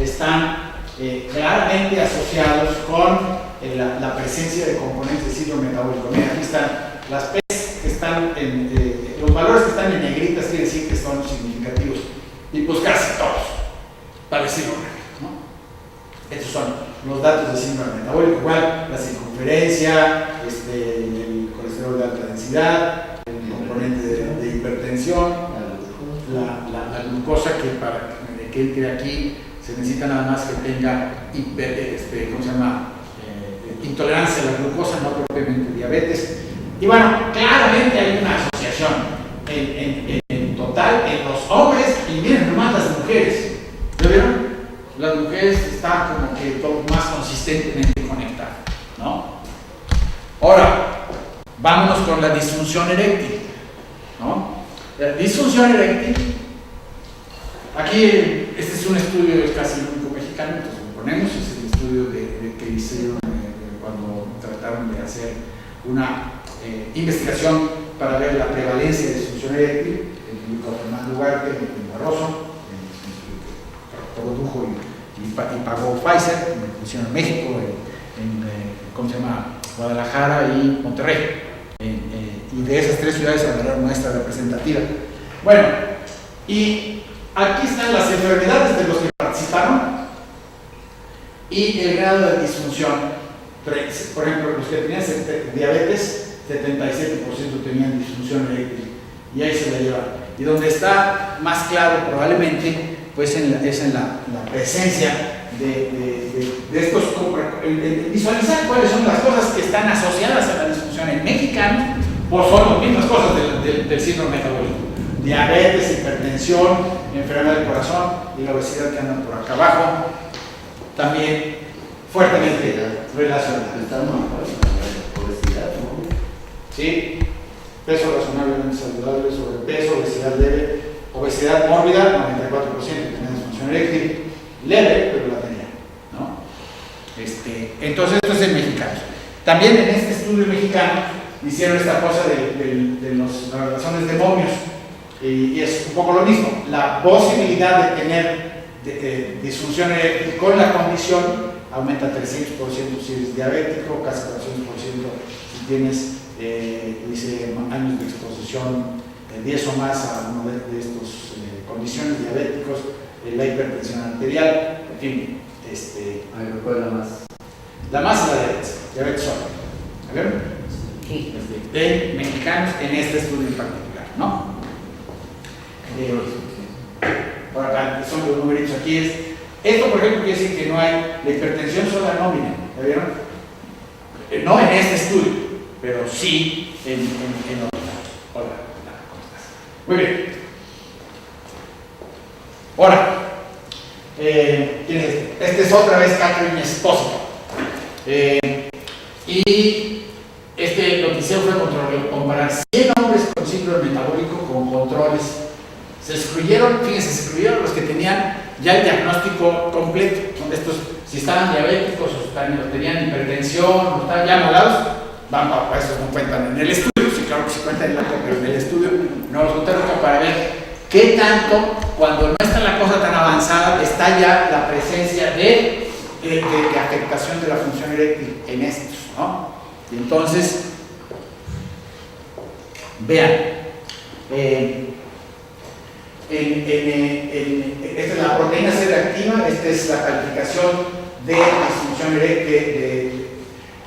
están claramente asociados con la presencia de componentes de síndrome metabólico. Mira, aquí están las P's que están los valores que están en negritas, quiere decir que son significativos, y pues casi todos, para decirlo rápido, ¿no? Estos son los datos de síndrome metabólico, igual la circunferencia, el colesterol de alta densidad, el componente de hipertensión, la glucosa, que para que entre aquí se necesita nada más que tenga intolerancia a la glucosa, no propiamente diabetes. Y bueno, claramente hay una asociación en total en los hombres y miren nomás las mujeres. ¿Lo vieron? Las mujeres están como que todo más consistentemente conectadas, ¿no? Ahora, vámonos con la disfunción eréctil, ¿no? La disfunción eréctil, aquí este es un estudio, es casi el único mexicano, entonces lo ponemos, es el estudio que hicieron cuando trataron de hacer una investigación para ver la prevalencia de disfunción eréctil en Fernando Ugarte, en Barroso, produjo y pagó Pfizer, lo pusieron en México, ¿cómo se llama? Guadalajara y Monterrey. Y de esas tres ciudades agarraron muestra representativa. Bueno, y aquí están las enfermedades de los que participaron y el grado de disfunción. Por ejemplo, los que tenían diabetes, 77% tenían disfunción eréctil, y ahí se la llevan. Y donde está más claro probablemente, pues es en la presencia de estos, visualizar cuáles son las cosas que están asociadas a la disfunción en mexicanos, o son las mismas cosas del síndrome metabólico: diabetes, hipertensión, enfermedad del corazón y la obesidad que andan por acá abajo, también fuertemente relacionadas. Obesidad, ¿no? ¿Sí? Peso razonablemente saludable, sobrepeso, obesidad leve, obesidad mórbida, 94% tenía disfunción eréctil, leve, pero la tenía, ¿no? Entonces, esto es en mexicanos. También en este estudio mexicano hicieron esta cosa de las razones de momios, y es un poco lo mismo, la posibilidad de tener disfunción eréctil con la condición aumenta 300% si eres diabético, casi 400% si tienes dice, años de exposición 10 o más a uno de estas condiciones diabéticos, la hipertensión arterial, en fin. ¿Cuál es la más? La más es la diabetes sola. ¿Vieron? Sí. De mexicanos en este estudio en particular, ¿no? Por acá, son los numeritos aquí. Esto, por ejemplo, quiere decir que no hay la hipertensión sola nómina, ¿ya vieron? No en este estudio, pero sí en otros. Hola, ¿cómo estás? Muy bien. Ahora, ¿quién es este? Este es otra vez Catherine Espósito. Y lo que hicieron fue comparar 100 hombres con síndrome metabólico con controles. Se excluyeron, fíjense, se excluyeron los que tenían ya el diagnóstico completo. Son estos, si estaban diabéticos o tenían hipertensión o estaban ya malados, van para eso, no cuentan en el estudio. Sí, claro que sí cuentan en el acta, pero en el estudio no los contaron para ver qué tanto, cuando no está la cosa tan avanzada, está ya la presencia de afectación de la función eréctil en estos, ¿no? Y entonces, vean, esta es la proteína C reactiva, esta es la calificación de disfunción eréctil,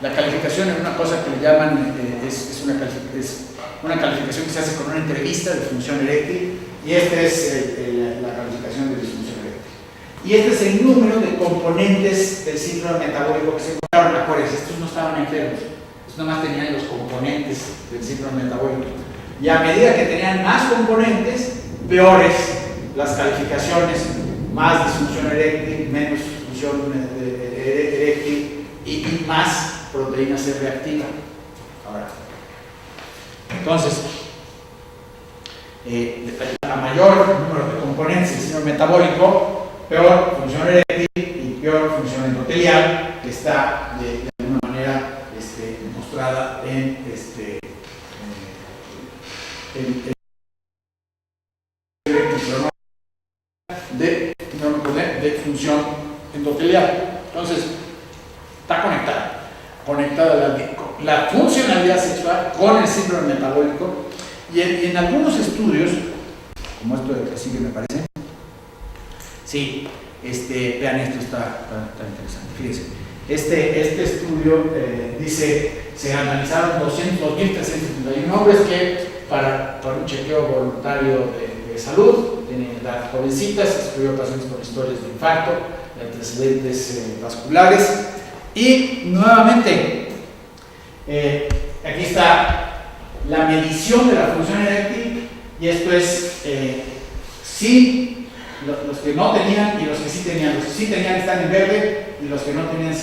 la calificación es una cosa que le llaman, es una calificación que se hace con una entrevista de función eréctil, y esta es la calificación de disfunción eréctil. Y este es el número de componentes del síndrome metabólico que se encontraron. Acuérdense, estos no estaban enfermos, estos nada más tenían los componentes del síndrome metabólico. Y a medida que tenían más componentes, peores las calificaciones, más disfunción eréctil, menos disfunción eréctil y más proteína C reactiva. Ahora, entonces, a mayor número de componentes del síndrome metabólico, peor función eréctil y peor función endotelial, que está de alguna manera demostrada de función endotelial. Entonces, está conectada la funcionalidad sexual con el síndrome metabólico, y en algunos estudios, como esto de que sigue me parece, sí, vean, esto está interesante, fíjense. Este estudio dice, se analizaron 2.371 hombres que para un chequeo voluntario de salud, tienen edad jovencitas, se excluyó pacientes con historias de infarto, de antecedentes vasculares, y nuevamente, aquí está la medición de la función eréctil, y esto es, sí, los que no tenían y los que sí tenían. Los que sí tenían están en verde, y los que no tenían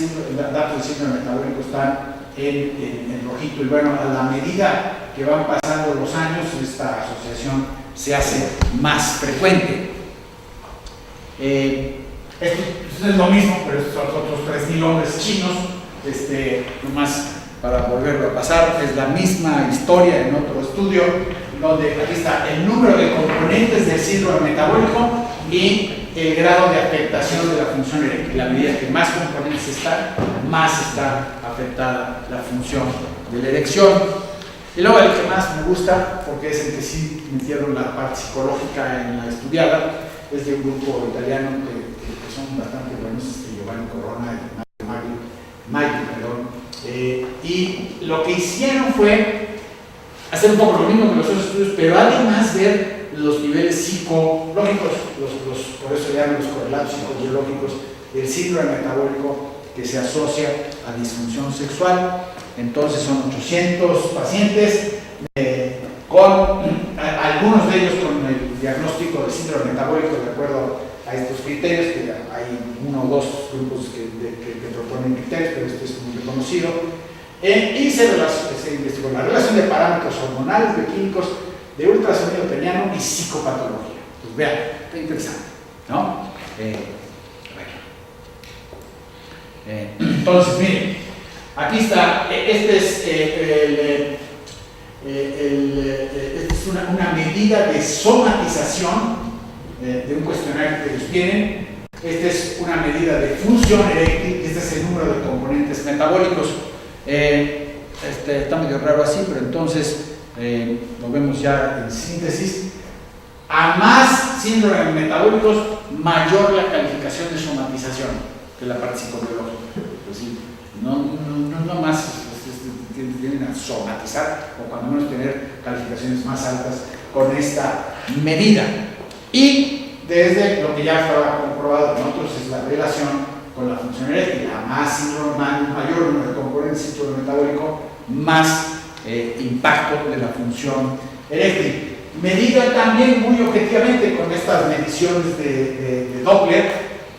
datos del síndrome metabólico están en rojito. Y bueno, a la medida que van pasando los años, esta asociación se hace más frecuente. Esto es lo mismo, pero estos son otros 3.000 hombres chinos, nomás para volverlo a pasar, es la misma historia en otro estudio, donde aquí está el número de componentes del síndrome metabólico y el grado de afectación de la función eréctil. A medida que más componentes están, más está afectada la función de la erección. Y luego el que más me gusta, porque es el que sí metieron la parte psicológica en la estudiada, es de un grupo italiano que son bastante buenos, Giovanni Corona y Maggio, perdón. Y lo que hicieron fue hacer un poco lo mismo que los otros estudios, pero además ver los niveles psicológicos, por eso se llaman los correlatos psicobiológicos del síndrome metabólico que se asocia a disfunción sexual. Entonces son 800 pacientes, algunos de ellos con el diagnóstico de síndrome metabólico de a estos criterios, que hay uno o dos grupos que proponen criterios, pero esto es muy reconocido. Y se investigó la relación de parámetros hormonales, bioquímicos, de ultrasonido peniano y psicopatología. Pues vean, está interesante, ¿no? Entonces, miren, aquí está, esta es una medida de somatización de un cuestionario que ellos tienen. Esta es una medida de función eréctil, este es el número de componentes metabólicos. Está medio raro así, pero entonces lo vemos ya en síntesis. A más síndromes metabólicos, mayor la calificación de somatización que la parte psicobiológica. Pues sí, no más tienden a somatizar o cuando menos tener calificaciones más altas con esta medida. Y desde lo que ya estaba comprobado en otros es la relación con la función eréctil. A más síndrome, mayor número de componentes síndrome metabólico, más impacto de la función eréctil. Medida también muy objetivamente con estas mediciones de Doppler,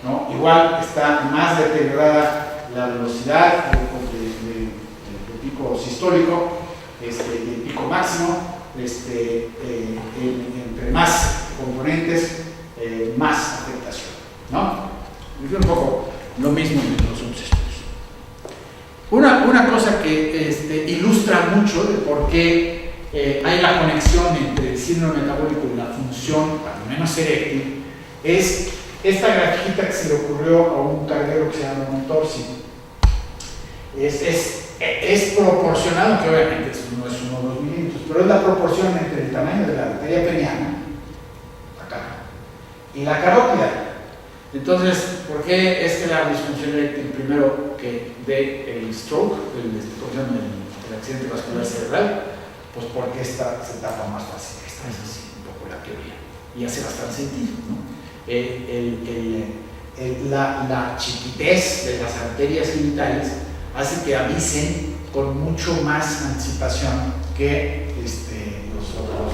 ¿no? Igual está más deteriorada la velocidad de pico sistólico y el pico máximo, entre más componentes, más afectación, ¿no? Es un poco lo mismo en los otros estudios. Una cosa que ilustra mucho de por qué hay la conexión entre el síndrome metabólico y la función, al menos eréctil, es esta grafita que se le ocurrió a un carguero que se llama Montorsi. Es proporcionado, que obviamente no es 1 o 2 milímetros, pero es la proporción entre el tamaño de la arteria peniana, acá, y la carótida. Entonces, ¿por qué es que la disfunción eréctil primero que dé el stroke, el accidente vascular cerebral? Pues porque esta se tapa más fácil. Esta es así un poco la teoría y hace bastante sentido, ¿no? La chiquitez de las arterias genitales hace que avisen con mucho más anticipación que los otros,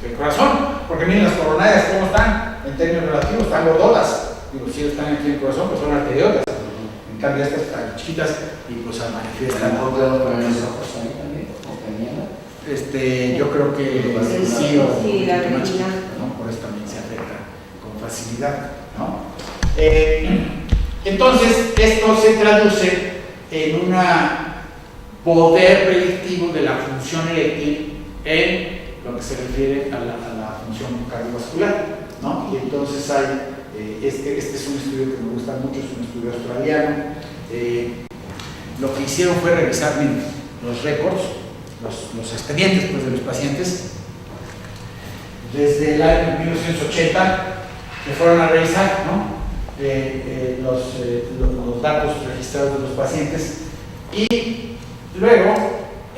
el corazón, porque miren las coronarias cómo están en términos relativos, están gordotas, digo, si están aquí en el corazón pues son arteriotas, en cambio estas están chiquitas y pues se manifiestan. ¿No puedo poner los ojos ahí también? ¿O peniana? Yo creo que sí, o sí, la más chiquita, retina. ¿no? Por eso también se afecta con facilidad, ¿no? Entonces, esto se traduce en un poder predictivo de la función eréctil en lo que se refiere a la función cardiovascular, ¿no? Y entonces hay, este es un estudio que me gusta mucho, es un estudio australiano. Lo que hicieron fue revisar los récords, los expedientes pues, de los pacientes desde el año 1980 que fueron a revisar, ¿no? Los datos registrados de los pacientes y luego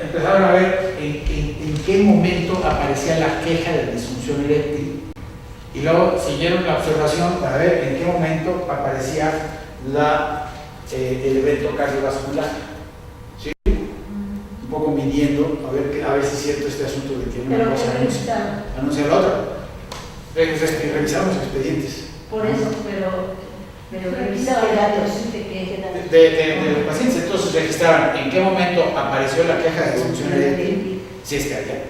empezaron a ver en qué momento aparecía la queja de disfunción eréctil y luego siguieron la observación para ver en qué momento aparecía el evento cardiovascular, ¿sí? Un poco midiendo a ver si es cierto este asunto de que una cosa anuncia la otra. Revisaron los expedientes. Por eso, pero revisa los datos de los pacientes. Entonces registraron en qué momento apareció la queja de disfunción eréctil, si es que había,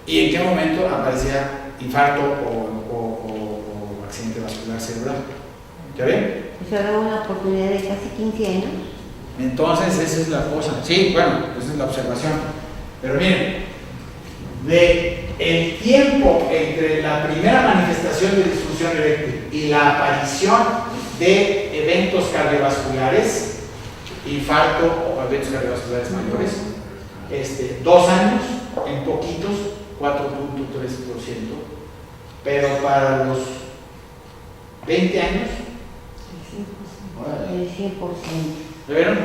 y en qué momento aparecía infarto o accidente vascular cerebral. ¿Ya ven? Eso era una oportunidad de casi 15 años. Entonces esa es la cosa. Sí, bueno, esa es la observación. Pero miren, el tiempo entre la primera manifestación de disfunción eréctil y la aparición de eventos cardiovasculares, infarto o eventos cardiovasculares mayores, 2 años, en poquitos, 4.3%, pero para los 20 años, El 100%. ¿lo vieron?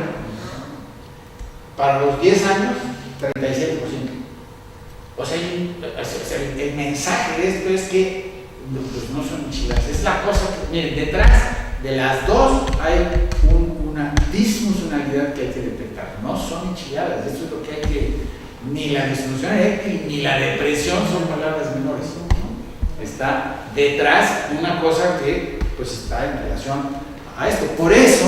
Para los 10 años, 37%. O sea, el mensaje de esto es que pues no son enchiladas. Es la cosa que, miren, detrás de las dos hay una disfuncionalidad que hay que detectar. No son enchiladas. Eso es lo que hay que. Ni la disfunción eréctil ni la depresión son palabras menores, ¿no? Está detrás una cosa que pues está en relación a esto. Por eso,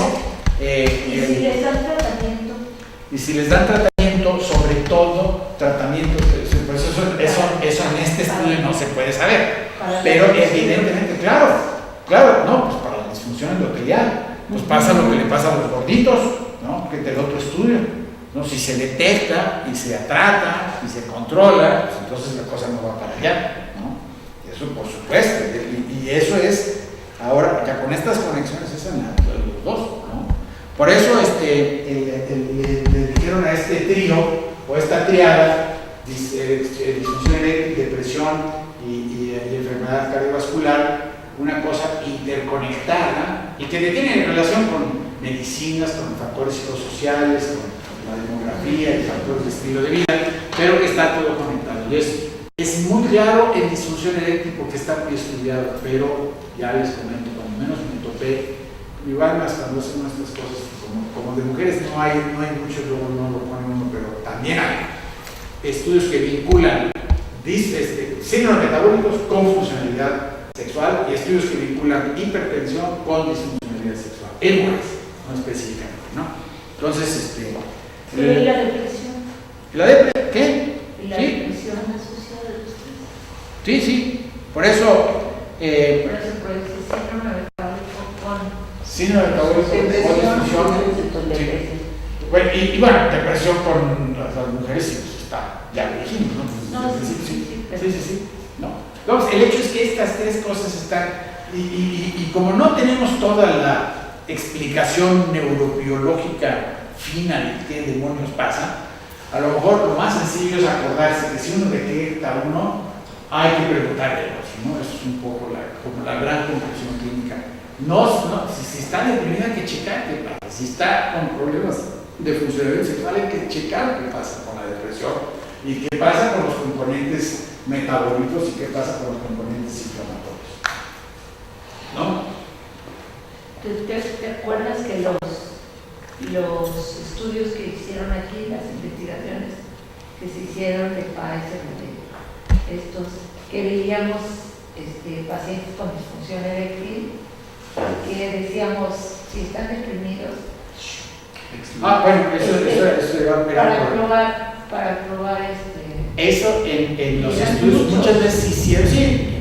¿Y si les dan tratamiento? y si les dan tratamiento, sobre todo tratamiento, pues eso en este estudio no se puede saber, pero evidentemente, claro, no, pues para la disfunción endotelial, pues pasa lo que le pasa a los gorditos, ¿no? Que del otro estudio, ¿no? Si se detecta y se trata y se controla, pues entonces la cosa no va para allá, ¿no? Eso por supuesto, y eso es, ahora ya con estas conexiones es en los dos, ¿no? Por eso le dijeron a este trío o esta triada, disfunción eréctil, depresión y enfermedad cardiovascular, una cosa interconectada y que tiene relación con medicinas, con factores psicosociales, con la demografía y factores de estilo de vida, pero que está todo conectado. Y es muy claro en disfunción eréctil porque está muy estudiado, pero ya les comento, cuando menos me topé, igual más cuando hacen nuestras cosas, como de mujeres no hay mucho, luego no lo pone uno, pero también hay estudios que vinculan síndromes metabólicos con funcionalidad sexual y estudios que vinculan hipertensión con disfuncionalidad sexual, en mujeres, no específicamente, ¿no? Entonces, ¿Y la depresión? ¿La depresión? ¿Qué? ¿Y la depresión asociada a los tres? Sí, por eso... Por eso puede ser síndrome metabólico con síndrome metabólico con disfunción. Sí. Bueno, y bueno, depresión con las mujeres sí, pues está, ya lo dijimos, ¿no? No, Sí. No. Entonces, el hecho es que estas tres cosas están, y como no tenemos toda la explicación neurobiológica fina de qué demonios pasa, a lo mejor lo más sencillo es acordarse que si uno detecta uno, hay que preguntarle a otro, ¿no? Eso es un poco como la gran conclusión clínica. Si está deprimida hay que checar qué pasa, si está con problemas de funcionamiento sexual hay que checar qué pasa con la depresión y qué pasa con los componentes metabólicos y qué pasa con los componentes inflamatorios, ¿no? ¿Te acuerdas que los estudios que hicieron aquí, las investigaciones que se hicieron de Pfizer, de estos, que veíamos pacientes con disfunción eréctil, que decíamos, si están deprimidos, Bueno, eso va a pegar para probar Eso en los estudios muchas veces se hicieron,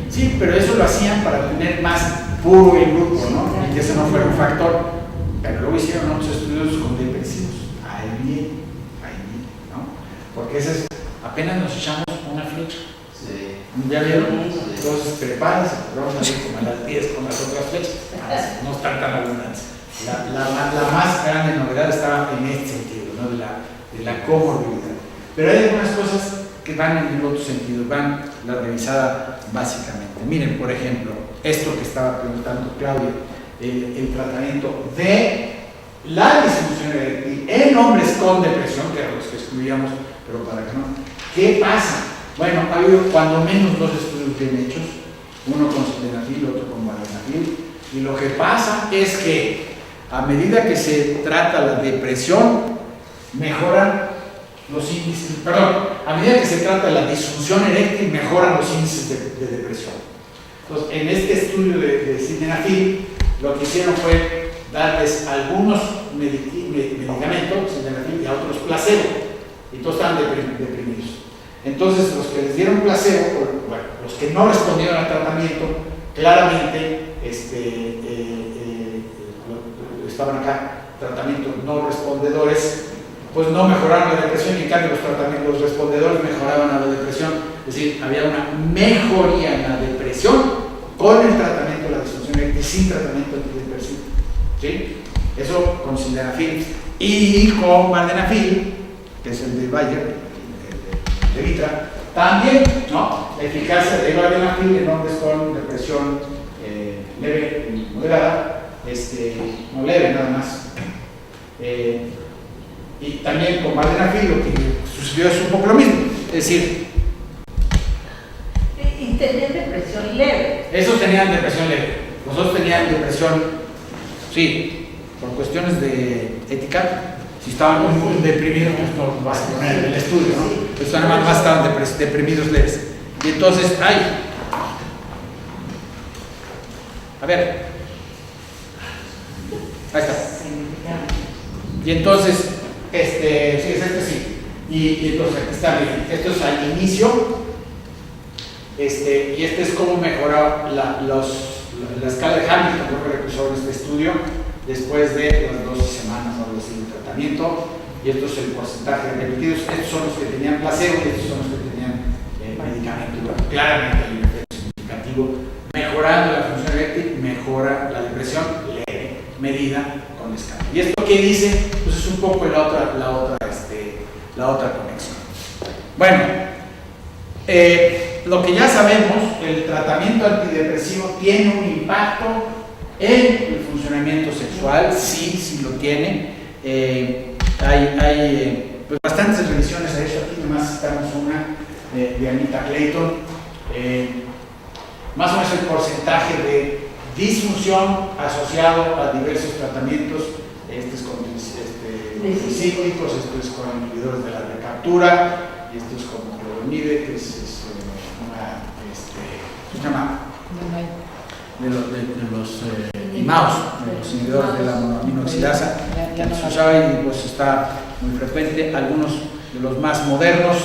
sí, pero eso lo hacían para tener más puro el grupo, ¿no? Y que ese no fuera un factor. Pero luego hicieron otros estudios con depresivos. Ahí bien, ¿no? Porque ese es, apenas nos echamos una flecha. Sí. ¿Ya vieron? Entonces prepárense, vamos a ir como a las 10 con las otras flechas. No están tan abundantes. La más grande novedad estaba en este sentido, ¿no? de la comorbilidad. Pero hay algunas cosas que van en el otro sentido, van la revisada básicamente. Miren, por ejemplo, esto que estaba preguntando Claudia, el tratamiento de la disfunción eréctil en hombres con depresión, que eran los que excluíamos, pero para que no. ¿Qué pasa? Bueno, ha habido cuando menos 2 estudios bien hechos, uno con sildenafil, otro con vardenafil, y lo que pasa es que a medida que se trata la depresión, mejoran los índices, a medida que se trata la disfunción eréctil, mejoran los índices de depresión. Entonces, en este estudio de sildenafil, lo que hicieron fue darles algunos medicamentos, sildenafil, y a otros placebo, y todos estaban deprimidos. Entonces, los que les dieron placebo, bueno, los que no respondieron al tratamiento, claramente estaban acá, tratamientos no respondedores, pues no mejoraron la depresión, y en cambio los respondedores mejoraban a la depresión. Es decir, había una mejoría en la depresión con el tratamiento de la disfunción eréctil, sin tratamiento antidepresivo. ¿Sí? Eso con sildenafil. Y con vardenafil, que es el de Bayer, de Vitra, también, ¿no? La eficacia de vardenafil en hombres con depresión leve y moderada, no leve nada más. Y también con vardenafil lo que sucedió es un poco lo mismo, es decir, y tenían depresión leve. esos tenían depresión leve, los otros tenían depresión, sí, por cuestiones de ética. Si estaban muy deprimidos, pues no vas a poner en el estudio, ¿no? Pues nada más estaban deprimidos leves. Y entonces, A ver. Ahí está. Y entonces, sí, es sí. Y entonces aquí está, bien. Esto es al inicio. Y es cómo mejorar la escala de Hamilton, creo que recursos en este estudio, después de las 12 semanas o de tratamiento. Y esto es el porcentaje de repetidos. Estos son los que tenían placebo y estos son los que tenían medicamento. Claramente hay un efecto significativo. Mejorando la función eréctil, mejora la depresión leve, medida con escala. ¿Y esto qué dice? Pues es un poco la otra conexión. Bueno, lo que ya sabemos, el tratamiento antidepresivo tiene un impacto en el funcionamiento sexual, sí lo tiene. Hay pues bastantes revisiones a eso. Aquí nomás citamos una de Anita Clayton. Más o menos el porcentaje de disfunción asociado a diversos tratamientos. Este es con cíclicos, esto es con inhibidores de la recaptura, y esto es con cloromide, que se llama de los IMAOs, de los inhibidores de la monoaminoxidasa, que se usaba y pues está muy frecuente. Algunos de los más modernos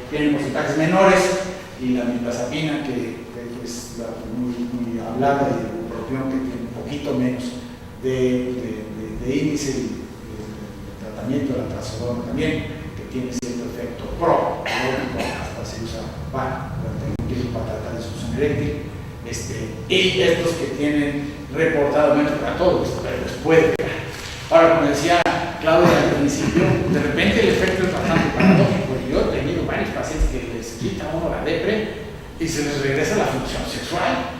tienen porcentajes menores, y la mirtazapina, que es la muy hablada, y el bupropión, que tiene un poquito menos de índice de tratamiento, la trazodona también, que tiene cierto efecto hasta se usa para tratar disfunción eréctil, y estos que tienen reportado menos para todos, pero les puede pegar. Ahora, como decía Claudia al principio, de repente el efecto es bastante paradójico. Yo he tenido varios pacientes que les quita uno la depre y se les regresa la función sexual,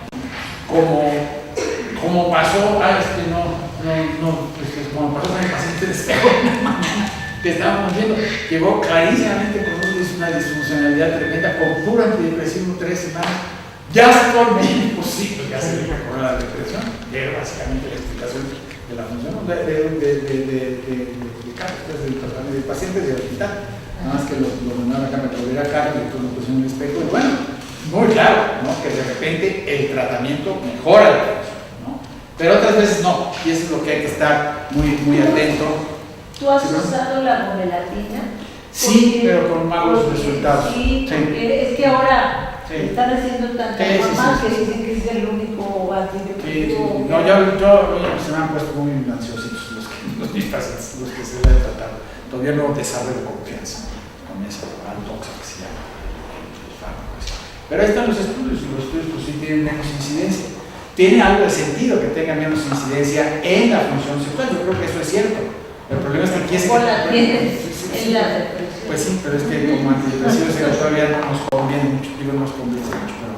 como pasó como pasó con el paciente de esta mañana que estábamos viendo, llegó clarísimamente con una disfuncionalidad tremenda, con puro antidepresivo 3 semanas. Ya actualmente, pues sí, pues ya se le mejoró la depresión, pero básicamente la explicación de la función del tratamiento de pacientes del hospital. Nada más que lo mandaron acá, me podría acá, y después lo pusieron en el espejo, y bueno, muy claro, ¿no? Que de repente el tratamiento mejora la función, ¿no? Pero otras veces no, y eso es lo que hay que estar muy atento. ¿Tú has usado la gomelatina? Sí, pero con malos resultados. Sí, porque es que ahora están haciendo tanta fama que sí. dicen que es el único antidepresivo. No, yo se me han puesto muy ansiositos los mis pacientes, los que se deben tratar. Todavía no desarrollo confianza con esa antoxa que se llama los fármacos. Pero ahí están los estudios pues sí tienen menos incidencia. Tiene algo de sentido que tenga menos incidencia en la función sexual, yo creo que eso es cierto. El problema es que aquí es que la tienes en la depresión. Pues sí, pero es que como antidepresivos todavía no nos conviene mucho, nos convence mucho, pero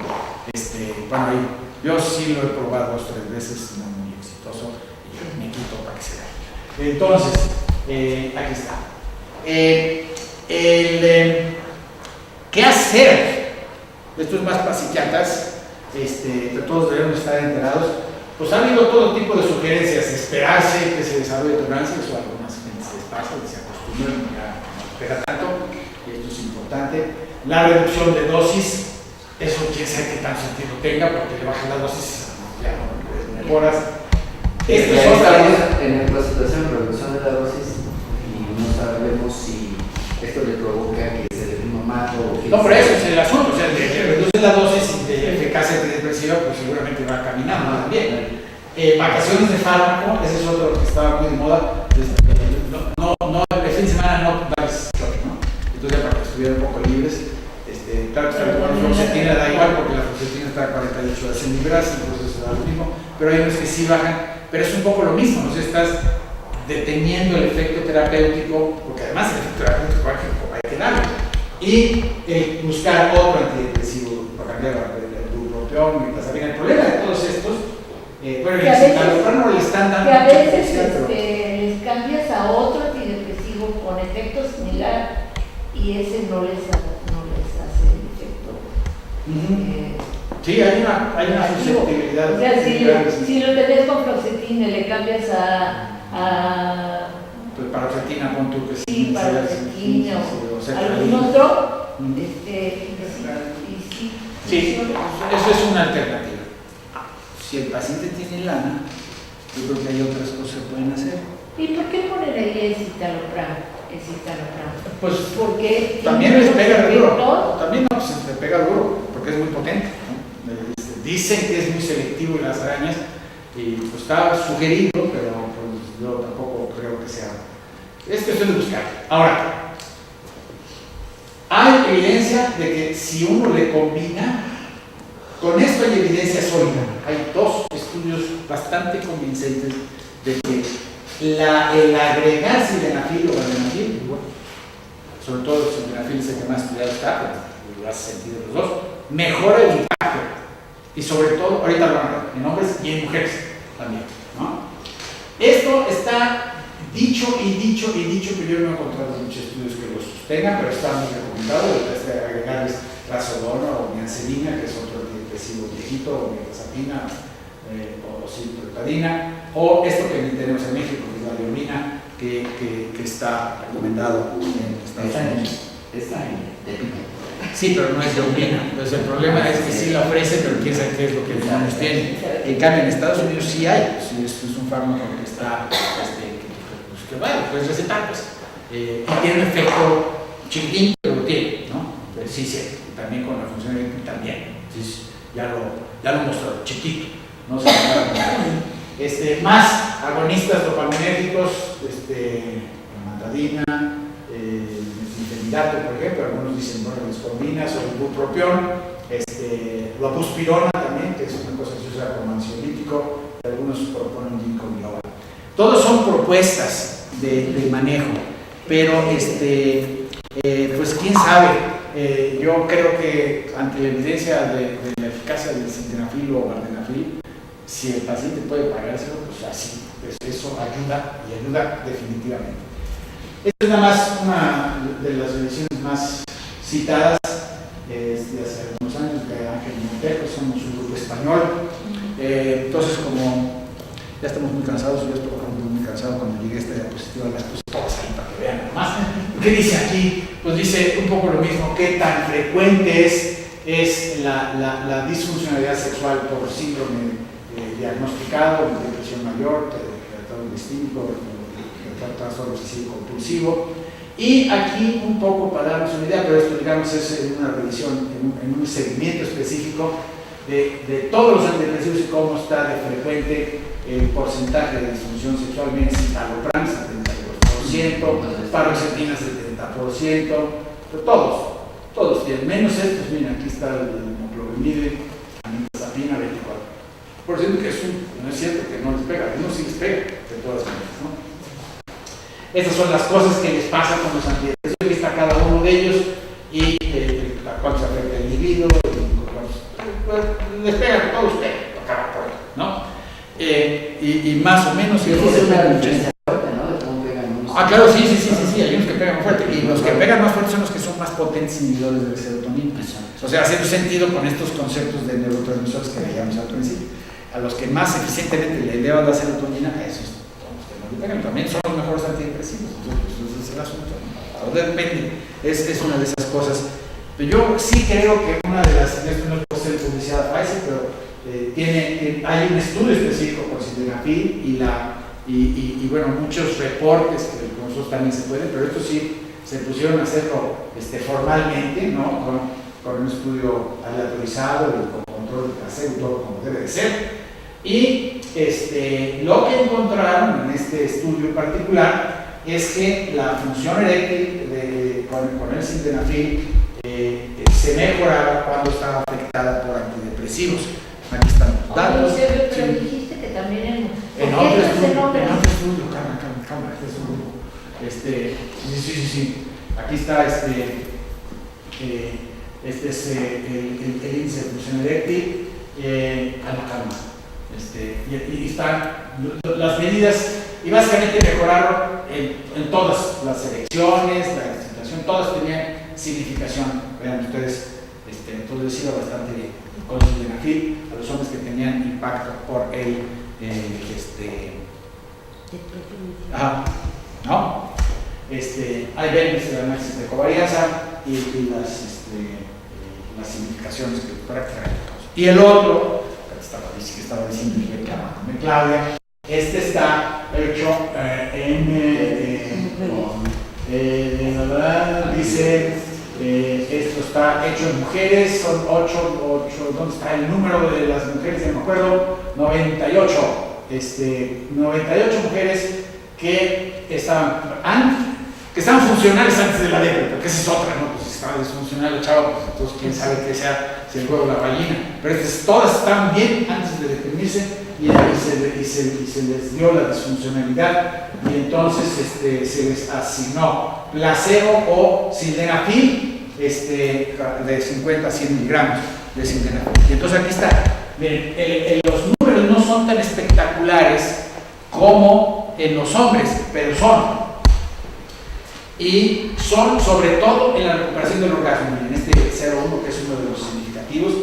bueno, ahí yo sí lo he probado 2 o 3 veces, no muy exitoso, y me quito para que se vea. Entonces, aquí está. ¿Qué hacer? Esto es más para psiquiatras, que todos debemos estar enterados. Pues ha habido todo tipo de sugerencias, esperarse que se desarrolle tolerancia, eso a algunas gente se les pasa, se acostumbran, ya no pega tanto, y esto es importante. La reducción de dosis, eso quién sabe qué tan sentido tenga, porque le bajan las dosis, ya no mejoras. Esto es otra en el proceso de reducción de la dosis, y no sabemos si esto le provoca que se deprima más o que... No, pero eso es el asunto, o sea, le reduces la dosis de eficacia antidepresiva, pues seguramente va caminando también. Vacaciones de fármaco, ese es otro que estaba muy de moda. El fin de semana no darles choque, ¿no? Entonces, para que estuvieran un poco libres, claro que está tomando fluoxetina, da igual porque la fluoxetina está a 48 horas en libras, entonces da lo mismo, pero hay unos que sí bajan, pero es un poco lo mismo, ¿no? Si estás deteniendo el efecto terapéutico, porque además el efecto terapéutico hay que darlo, y buscar otro antidepresivo para cambiar el bupropión, mirtazapina. El problema de todos estos, bueno, el citalopram le están dando que a veces les cambias a otro antidepresivo con efecto similar y ese no les hace el efecto. Sí, hay una susceptibilidad. O sea, si lo tenés con fluoxetina y le cambias a pues paroxetina, con tu que sí, paroxetina o algún otro, sí, eso es una alternativa. si el paciente tiene lana, yo creo que hay otras cosas que pueden hacer. ¿Y por qué poner ahí escitalopram? Pues porque también les pega duro. todo. También no, se le pega duro, porque es muy potente, ¿no? Dicen que es muy selectivo en las arañas, y pues está sugerido, pero pues yo tampoco creo que sea. Es cuestión de buscar. Ahora, hay evidencia de que si uno le combina, con esto hay evidencia sólida. Hay 2 estudios bastante convincentes de que el agregar sildenafil o vardenafil, sobre todo el sildenafil es el que más estudiado está, pero hace sentido los 2, mejora el impacto. Y sobre todo, ahorita lo van a ver, en hombres y en mujeres también, ¿no? Esto está dicho y dicho y dicho, que yo no he encontrado muchos estudios que lo sostengan, pero está muy recomendado. Agregarles trazodona o niacinamida, que es otro antidepresivo viejito, o mirtazapina, o ciprotadina, o esto que tenemos en México, que es la liomina, que está recomendado en Estados Unidos. Está en Tepito. Sí, pero no es liomina. Entonces el problema es que sí la ofrecen, pero quién sabe qué es lo que ellos tienen. En cambio, en Estados Unidos sí hay, sí, es un fármaco que está, que vale, puedes recetar, pues. Y tiene un efecto chiquitín, pero lo tiene, ¿no? Sí, sí, también con la función eléctrica también. Sí, ya lo mostró, chiquito. No se más agonistas dopaminérgicos, amantadina, metilfenidato, por ejemplo, algunos dicen, bueno, lescorbinas o el bupropión, la buspirona también, que es una cosa que se usa como ansiolítico, y algunos proponen ginkgo biloba. Todos son propuestas de manejo, pero pues quién sabe. Yo creo que ante la evidencia de la eficacia del sildenafil o vardenafil, si el paciente puede pagárselo, pues así, pues eso ayuda y ayuda definitivamente. Esta es nada más una de las mediciones más citadas de hace algunos años de Ángel Montejo. Somos un grupo español. Entonces, como ya estamos muy cansados, yo estoy muy cansado cuando llegue esta diapositiva, las puse todas ahí para que vean nada más. ¿Qué dice aquí? Pues dice un poco lo mismo: qué tan frecuente es la disfuncionalidad sexual por síndrome diagnosticado, depresión mayor, tratado distímico, trastorno obsesivo compulsivo. Y aquí un poco para darnos una idea, pero esto digamos es una revisión en un seguimiento específico de todos los antidepresivos y cómo está de frecuente el porcentaje de disfunción sexual. Miren, citalopram 72%, paroxetina 70%, pero todos tienen, menos estos. Miren, aquí está el hemoglobinide, la mirtazapina 24%. Por cierto que no es cierto que no les pega, no sí les pega, de todas maneras, ¿no? Estas son las cosas que les pasa con los antidepresivos. Aquí está cada uno de ellos y cuánto se afecta el individuo, les pega, todos pegan, acaba por ahí, ¿no? Y más o menos... Es una diferencia fuerte, ¿no? De cómo pegan unos. Ah, claro, sí, hay unos que pegan más fuerte, y los que pegan más fuerte son los que son más potentes inhibidores de serotonina. O sea, haciendo sentido con estos conceptos de neurotransmisores que veíamos al principio. A los que más eficientemente le elevan la serotonina, a esos también son los mejores antidepresivos. Entonces es el asunto, ¿no? Depende, es una de esas cosas. Pero yo sí creo que una de las, esto no puede ser publicidad Pfizer, pero hay un estudio específico con sildenafil y bueno, muchos reportes que con nosotros también se pueden, pero esto sí se pusieron a hacerlo formalmente, ¿no? Con un estudio aleatorizado y con control de trasero, todo como debe de ser. Y lo que encontraron en este estudio en particular es que la función eréctil con el sildenafil se mejoraba cuando estaba afectada por antidepresivos. Aquí están los datos. Pero dijiste que también en otro estudio, cámara, este es un sí. Aquí está este es el índice de función eréctil. Calma. Y están las medidas, y básicamente mejoraron en todas las elecciones, la excitación, todas tenían significación. Vean ustedes, entonces iba bastante bien con el sildenafil a los hombres que tenían impacto por el ¿no? Ahí ven el análisis de covarianza y las significaciones que prácticamente causan. Y el otro, estaba diciendo y reclamándome Claudia. Este está hecho dice, esto está hecho en mujeres, son 8, ¿dónde está el número de las mujeres? Ya no me acuerdo, 98 mujeres que estaban funcionales antes de la década, porque esa es otra, ¿no? Pues si estaba disfuncional el chavo, pues entonces quién sabe qué sea, si el huevo o la gallina. Pero todas estaban bien antes de deprimirse y se les dio la disfuncionalidad y entonces se les asignó placebo o sildenafil de 50 a 100 miligramos de sildenafil. Y entonces aquí está, miren, los números no son tan espectaculares como en los hombres, pero son. Y son sobre todo en la recuperación del orgasmo. En este 0,1, que es uno de los significativos,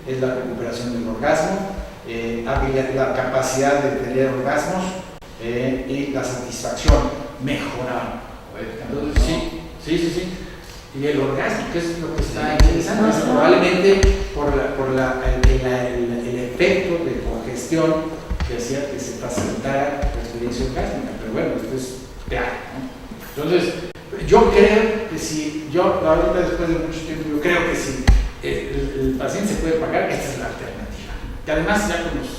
es la recuperación del orgasmo, la capacidad de tener orgasmos y la satisfacción mejoraron. Entonces, sí. Y el orgasmo, que es lo que está interesante, es probablemente por el efecto de congestión que hacía que se facilitara la experiencia orgásmica. Pero bueno, esto es claro, ¿no? Entonces, yo creo que si, ahorita después de mucho tiempo, yo creo que si el paciente se puede pagar, esta es la alternativa. Que además ya con los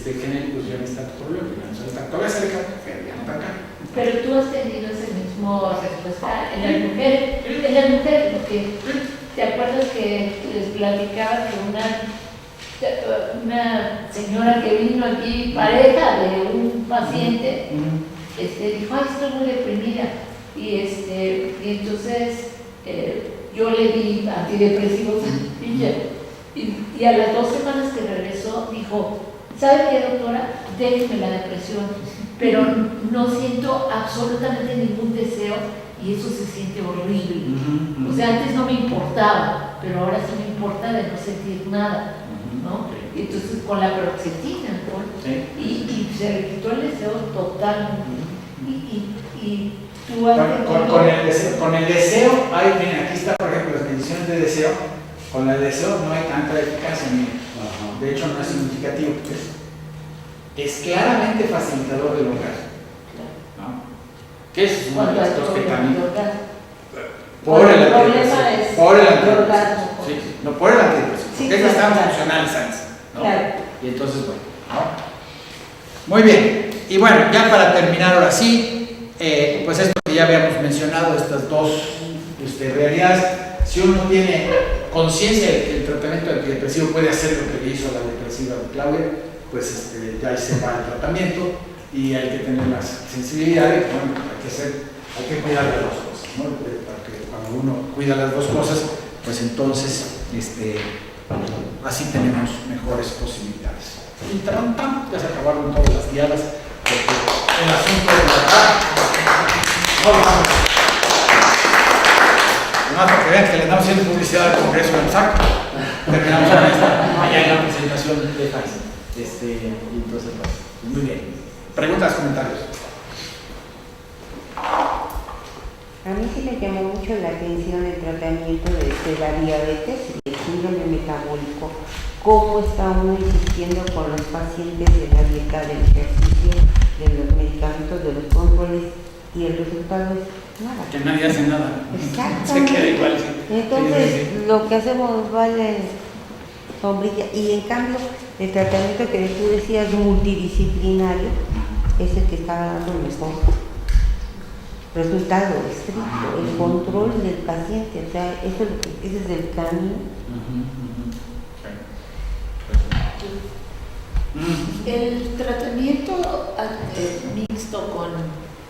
genéricos ya no está tu problema, ya no está todavía se le cae, ya no está acá. Pero tú has tenido ese mismo respuesta en las mujeres, porque te acuerdas que les platicaba que una señora que vino aquí, pareja de un paciente, dijo, ay, estoy muy deprimida. Y entonces yo le di antidepresivos y a las 2 semanas que regresó dijo, ¿sabe qué, doctora? Déjeme la depresión, pero no siento absolutamente ningún deseo y eso se siente horrible. O sea, antes no me importaba, pero ahora sí me importa de no sentir nada, ¿no? Y entonces con la paroxetina, ¿no? Y se le quitó el deseo totalmente. Y tú has con el deseo, miren, aquí está por ejemplo las mediciones de deseo. Con el deseo no hay tanta eficacia, miren. De hecho no es significativo, es claramente facilitador del orgasmo, ¿no? ¿Qué es una de las cosas que también? Por el antidepresivo. Sí, no por el antidepresivo, porque esas están funcionales antes, ¿no? Claro. Y entonces, bueno, ¿no? Muy bien, y bueno, ya para terminar ahora sí, pues esto que ya habíamos mencionado, estas dos realidades. Si uno tiene conciencia de que el tratamiento antidepresivo puede hacer lo que le hizo a la depresiva de Claudia, pues ya ahí se va el tratamiento y hay que tener la sensibilidad de que bueno, hay que cuidar las dos cosas, ¿no? Porque cuando uno cuida las dos cosas, pues entonces así tenemos mejores posibilidades. Y ya se acabaron todas las guiadas, porque el asunto de la vamos. Además, para que vean que le estamos haciendo publicidad al Congreso del SAC, terminamos con allá en la presentación de Pfizer. Y entonces, pues, muy bien. Preguntas, comentarios. A mí sí me llamó mucho la atención el tratamiento de la diabetes y el síndrome metabólico. Cómo está uno insistiendo con los pacientes de la dieta, del ejercicio, de los medicamentos, de los controles, y el resultado es nada. Que nadie hace nada. Exacto. Se queda igual. Sí. Entonces, sí. Lo que hacemos vale sombrilla. Y en cambio, el tratamiento que tú decías multidisciplinario es el que está dando el mejor resultado estricto, el control del paciente. O sea, ese es el camino. El tratamiento mixto con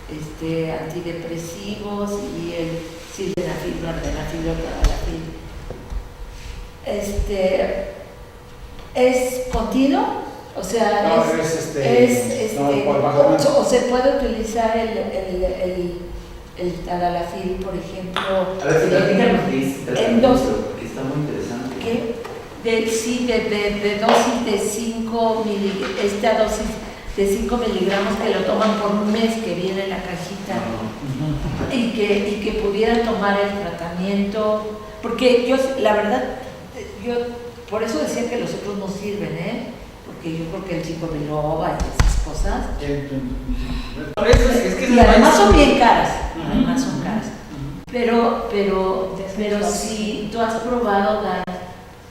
antidepresivos y el sildenafil, nordenafil o tadalafil, ¿es continuo? O sea, no, o se puede utilizar el tadalafil, por ejemplo, en dos, porque está muy interesante. ¿qué? De dosis de 5 miligramos, esta dosis de 5 miligramos que lo toman por un mes, que viene en la cajita, y que pudieran tomar el tratamiento, porque la verdad, yo por eso decía que los otros no sirven, porque yo creo que el chico de loba y esas cosas. Por eso es que Y además son bien caras, Ujú. además son caras. Pero si tú has probado dar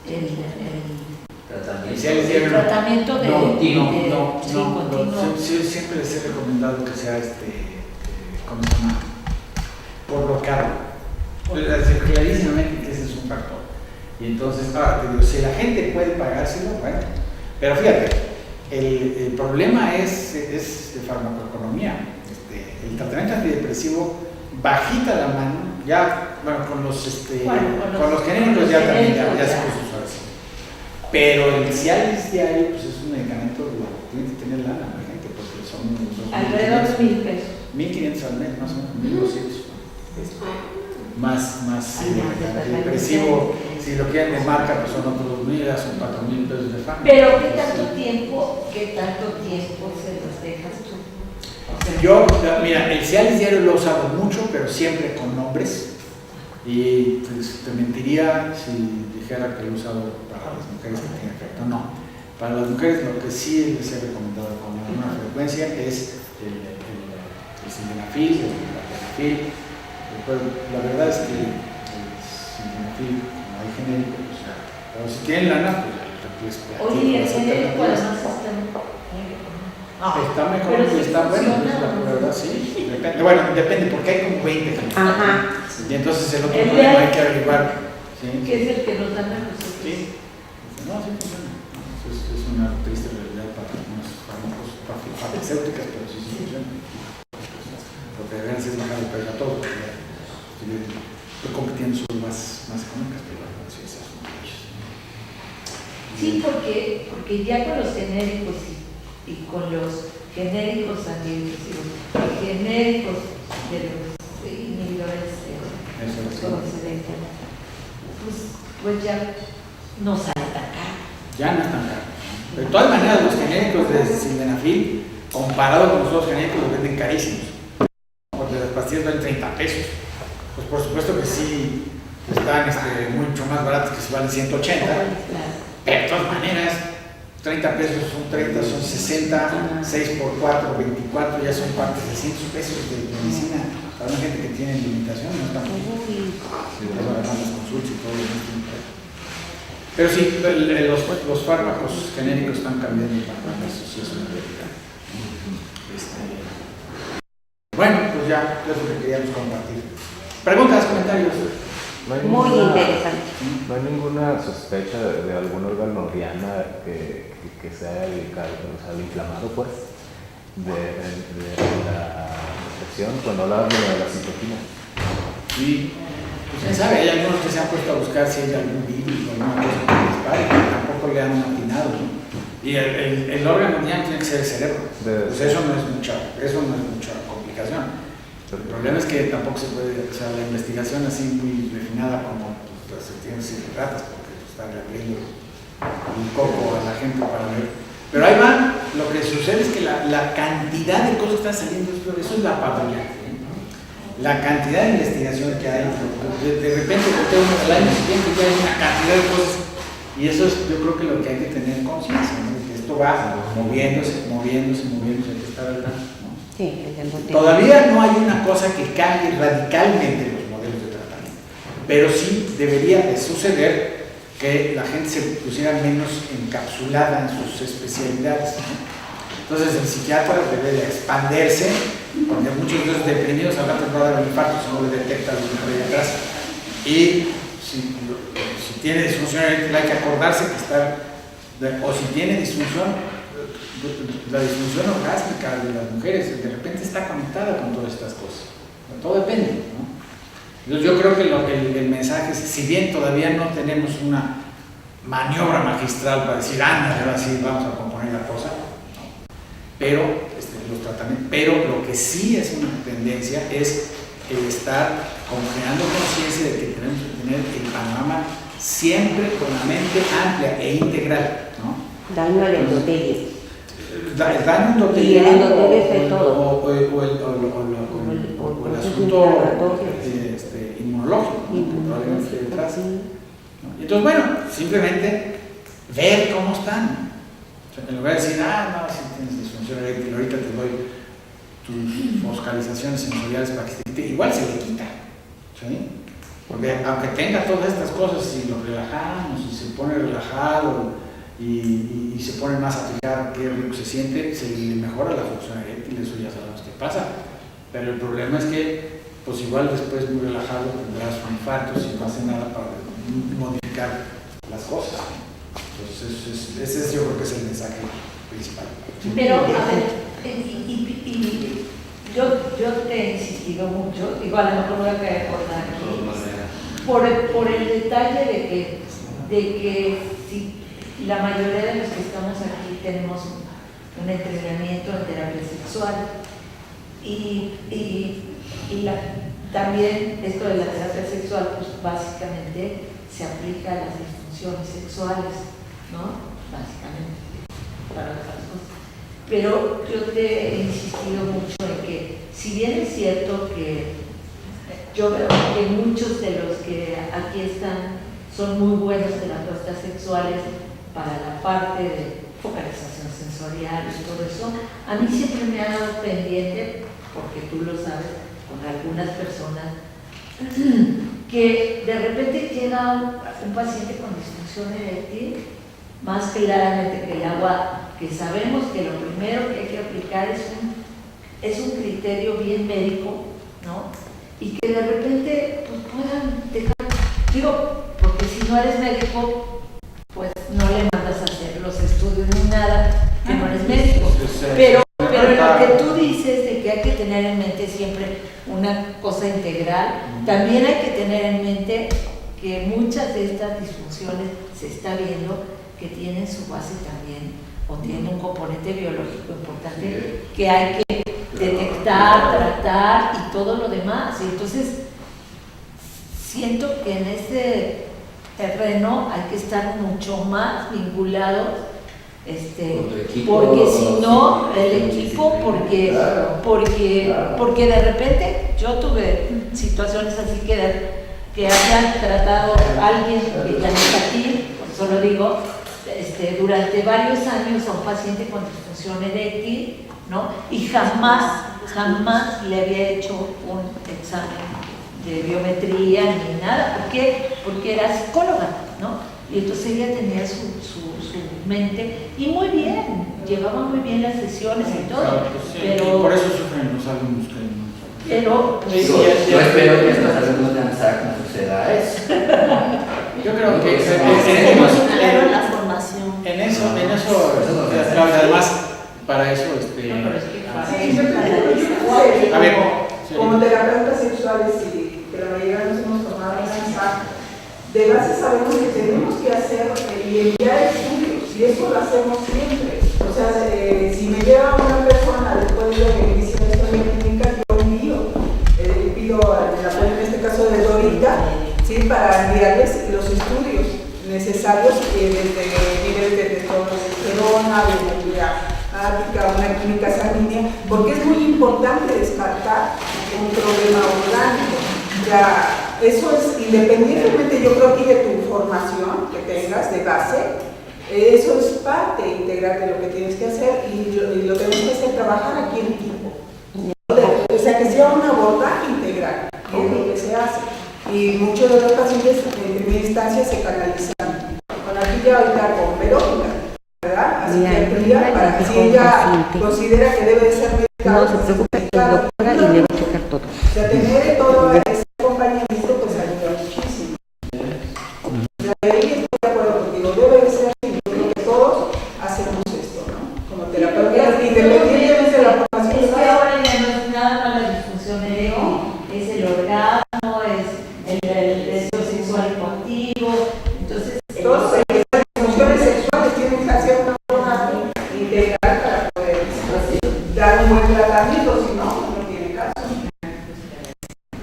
el Tratamiento. tratamiento de Continuo. sí, continuo. Siempre les he recomendado que sea ¿cómo se llama? Por lo caro. Clarísimamente que ese es un factor. Y entonces, ahora te digo, si la gente puede pagárselo, bueno. Pero fíjate, el problema es de farmacoeconomía. El tratamiento antidepresivo bajita la mano, ya, bueno, con los genéricos ya también ya se puede usar así. Pero el Cialis diario, pues es un medicamento que tiene que tener lana la gente, porque son Alrededor de 1,000 pesos. 1,500 al mes, más o menos, 1,200. Más depresivo, si lo quieren de marca, pues son otros 2,000, son 4,000 pesos de fármaco. Pero ¿qué tanto tiempo se los dejas tú? O sea, Yo, mira, el Cialis diario lo he usado mucho, pero siempre con nombres. Y pues, te mentiría si dijera que lo he usado para las mujeres que tienen efecto. No. Para las mujeres lo que sí les he recomendado con alguna frecuencia es el sildenafil, el vardenafil. Pero la verdad es que el sildenafil, como hay genérico, o sea, pero si tienen lana, pues oye, el genérico además está mejor pero y sí está bueno, funciona, la verdad, sí. Depende, bueno, depende, porque hay como 20 genéricos. Ajá. Y entonces el otro El problema de- hay que averiguar. ¿Sí? que es el que nos dan a nosotros. Sí. No, sí funciona. Es una triste realidad para algunos fármacos farmacéuticas, pero sí funciona. Lo que deben hacer es bajar el precio a todo. Estoy compitiendo sobre más económicas, pero bueno, sí, esas son muchas. Sí, porque ya con los genéricos y con los genéricos antidepresivos y genéricos de los inhibidores Eso es. pues ya no sale tan caro. Ya no es tan caro. De todas maneras, los genéricos de sildenafil, comparado con los otros genéricos, los venden carísimos. Porque las pastillas valen 30 pesos. Pues por supuesto que sí están mucho más baratas que si valen 180. Pero de todas maneras, 30 pesos son 30, son 60, 6 por 4, 24, ya son parte de 600 pesos de medicina. Para una gente que tiene limitación, no está muy bien. Además las consultas y todo eso. Pero sí, los fármacos genéricos están cambiando para eso, sí es una realidad. Bueno, pues ya, eso es lo que queríamos compartir. Preguntas, comentarios. Muy interesante. ¿No hay ninguna sospecha de algún órgano Diana que se haya dedicado, o sea, inflamado, pues, de la infección? Cuando hablabas de la citoquina. Sí, pues quién sabe, hay algunos que se han puesto a buscar si hay algún virus o alguna cosa que dispare, pero tampoco le han atinado, ¿no? Y el órgano Diana tiene que ser el cerebro. Pues eso no es mucha complicación. El problema es que tampoco se puede, o sea, la investigación así muy refinada como pues, se tiene que ratas, porque están abriendo un coco a la gente para ver. Pero ahí va, lo que sucede es que la cantidad de cosas que están saliendo, eso es la pavilla. La cantidad de investigación que hay, de repente al año siguiente ya hay una cantidad de cosas. Y eso es, yo creo que lo que hay que tener conciencia, ¿no? Que esto va moviéndose, hay que estar al tanto. Sí, Todavía no hay una cosa que cambie radicalmente los modelos de tratamiento, pero sí debería de suceder que la gente se pusiera menos encapsulada en sus especialidades, ¿no? Entonces el psiquiatra debe de expandirse, porque muchos de los deprimidos al rato no dan un infarto, si no le detecta lo que hay atrás. Y si tiene disfunción eréctil hay que acordarse que o si tiene disfunción, la disfunción orgásmica de las mujeres de repente está conectada con todas estas cosas. Todo depende, ¿no? Entonces yo creo que el mensaje es, si bien todavía no tenemos una maniobra magistral para decir, ahora sí vamos a componer la cosa, ¿no? Pero los tratamientos, pero lo que sí es una tendencia es el estar creando conciencia de que tenemos que tener el panorama siempre con la mente amplia e integral, ¿no? Daño al endotelio. El daño endothelial Y el endotelio es de todo. o el asunto inmunológico, ¿no? Que probablemente esté detrás, ¿no? Entonces, bueno, simplemente ver cómo están. En lugar de decir, no, si tienes disfunción eréctil, ahorita te doy tus focalizaciones sensoriales para que se quite, igual se le quita, ¿sí? Porque aunque tenga todas estas cosas, si lo relajamos, si se pone relajado y se pone más a fijar qué rico se siente, se le mejora la función eréctil, eso ya sabemos qué pasa. Pero el problema es que, pues igual después muy relajado tendrás un infarto si no hace nada para modificar las cosas. Entonces, ese yo creo que es el mensaje principal. Pero, a ver, yo te he insistido mucho, digo, a lo mejor voy a caer por por el detalle de que si la mayoría de los que estamos aquí tenemos un entrenamiento en terapia sexual también esto de la terapia sexual, pues básicamente se aplica a las disfunciones sexuales, ¿no? Básicamente, para otras cosas. Pero yo te he insistido mucho en que, si bien es cierto que yo veo que muchos de los que aquí están son muy buenos terapeutas sexuales para la parte de focalización sensorial y todo eso, a mí siempre me ha dado pendiente, porque tú lo sabes, con algunas personas, que de repente llega un paciente con disfunción eréctil, más claramente que el agua, que sabemos que lo primero que hay que aplicar es un criterio bien médico, ¿no? Y que de repente pues, puedan dejar, digo, porque si no eres médico, pues no le mandas a hacer los estudios ni nada, que no eres médico. Pero lo que tú dices de que hay que tener en mente siempre una cosa integral, también hay que tener en mente que muchas de estas disfunciones se está viendo que tienen su base también, o tienen un componente biológico importante que hay que detectar, tratar y todo lo demás. Y entonces, siento que en este terreno hay que estar mucho más vinculados, porque si no, el equipo, porque de repente yo tuve situaciones así que habían tratado a alguien que ya no está aquí, por eso lo digo, durante varios años a un paciente con disfunción eréctil, ¿no? Y jamás le había hecho un examen de biometría ni nada. ¿Por qué? Porque era psicóloga, ¿no? Y entonces ella tenía su mente, y muy bien, llevaba muy bien las sesiones y todo, Claro, pues sí, pero... y por eso sufren los alumnos que no. Pero... Yo espero que estos alumnos de ANSAC no suceda eso. Yo creo que Pero la formación. en eso, claro, además, para eso, Sí, yo creo a ver, como terapeutas sexuales y que la mayoría nos hemos tomado en ANSAC, de base sabemos que tenemos que hacer y enviar estudios, y eso lo hacemos siempre. O sea, si me lleva una persona después de que inicie una historia clínica, yo envío, pido el apoyo en este caso de Dorita, ¿sí? Para enviarles los estudios necesarios desde nivel de testosterona, de una química sanguínea, porque es muy importante descartar un problema orgánico. Ya, eso es, independientemente yo creo que de tu formación que tengas de base, eso es parte integral de lo que tienes que hacer y lo tenemos que hacer trabajar aquí en equipo. O sea, que sea un abordaje integral, que es lo que se hace. Y muchos de los pacientes en primera instancia se canalizan con aquella ahorita con Verónica, ¿verdad? Así que para que si ella considera que debe de ser medicado, no se preocupe, la doctora y le va a checar todo. O sea, tener todo ese acompañamiento pues ayuda muchísimo. O sea, ahí estoy de acuerdo contigo, debe de ser así. Yo creo que todos hacemos esto, ¿no? Como terapeutas, independientemente de la formación. Es que ahora ya no es nada más la disfunción eréctil, es el orgasmo, es el deseo sexual contigo, entonces... Todas las funciones sexuales tienen que hacer una forma integral para poder dar un buen tratamiento, si no, no tiene caso.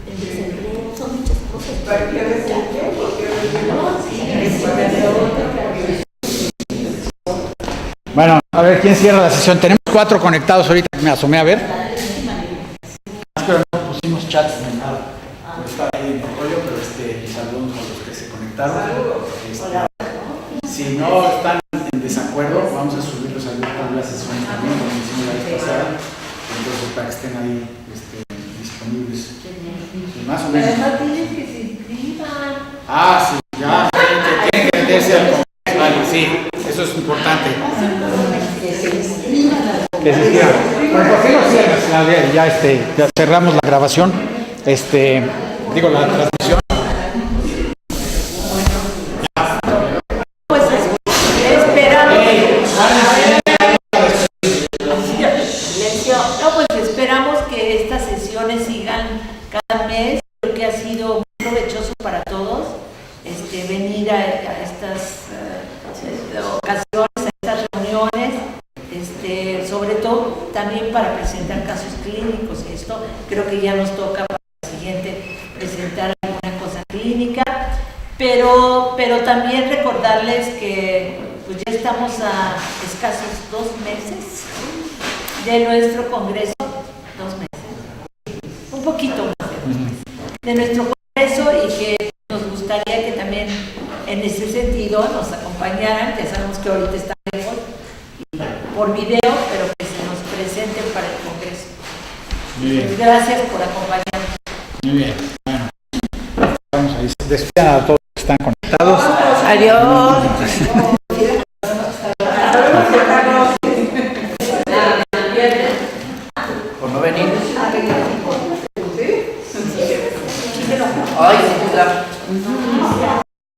El desempleo, son muchas cosas. ¿Para qué pierdes el tiempo? bueno, a ver, ¿quién cierra la sesión? Tenemos 4 conectados ahorita, me asomé a ver. Pero no pusimos chats ni nada. Por estar ahí en el rollo, pero saludos a los que se conectaron. Si no están en desacuerdo, vamos a subirlos a las sesiones también, como hicimos la vez pasada, entonces para que estén ahí disponibles. Y más o menos. Además tienes que se inscriban. Ah, sí, ya, tienen que meterse al Congreso, vale, sí, eso es importante. Que se inscriban. Bueno, ¿por qué no cierras, Claudia? Ya cerramos la grabación, digo la transmisión. Pues esperamos. No, pues esperamos que estas sesiones sigan cada mes. Creo que ha sido muy provechoso para todos venir a estas ocasiones, a estas reuniones, sobre todo también para presentar casos clínicos. Esto creo que ya nos toca para la siguiente presentar alguna cosa clínica, pero también recordarles que pues ya estamos a escasos 2 meses de nuestro congreso, 2 meses, un poquito más de 2 meses, de nuestro congreso, y que nos gustaría que también en ese sentido nos acompañaran. Ya sabemos que ahorita está lejos por video, pero que se nos presenten para el congreso. Muy bien. Gracias por acompañarnos. Muy bien, bueno, vamos ahí. Despidan a todos los que están conectados. Adiós. ¿Por no venir? Ay, sí,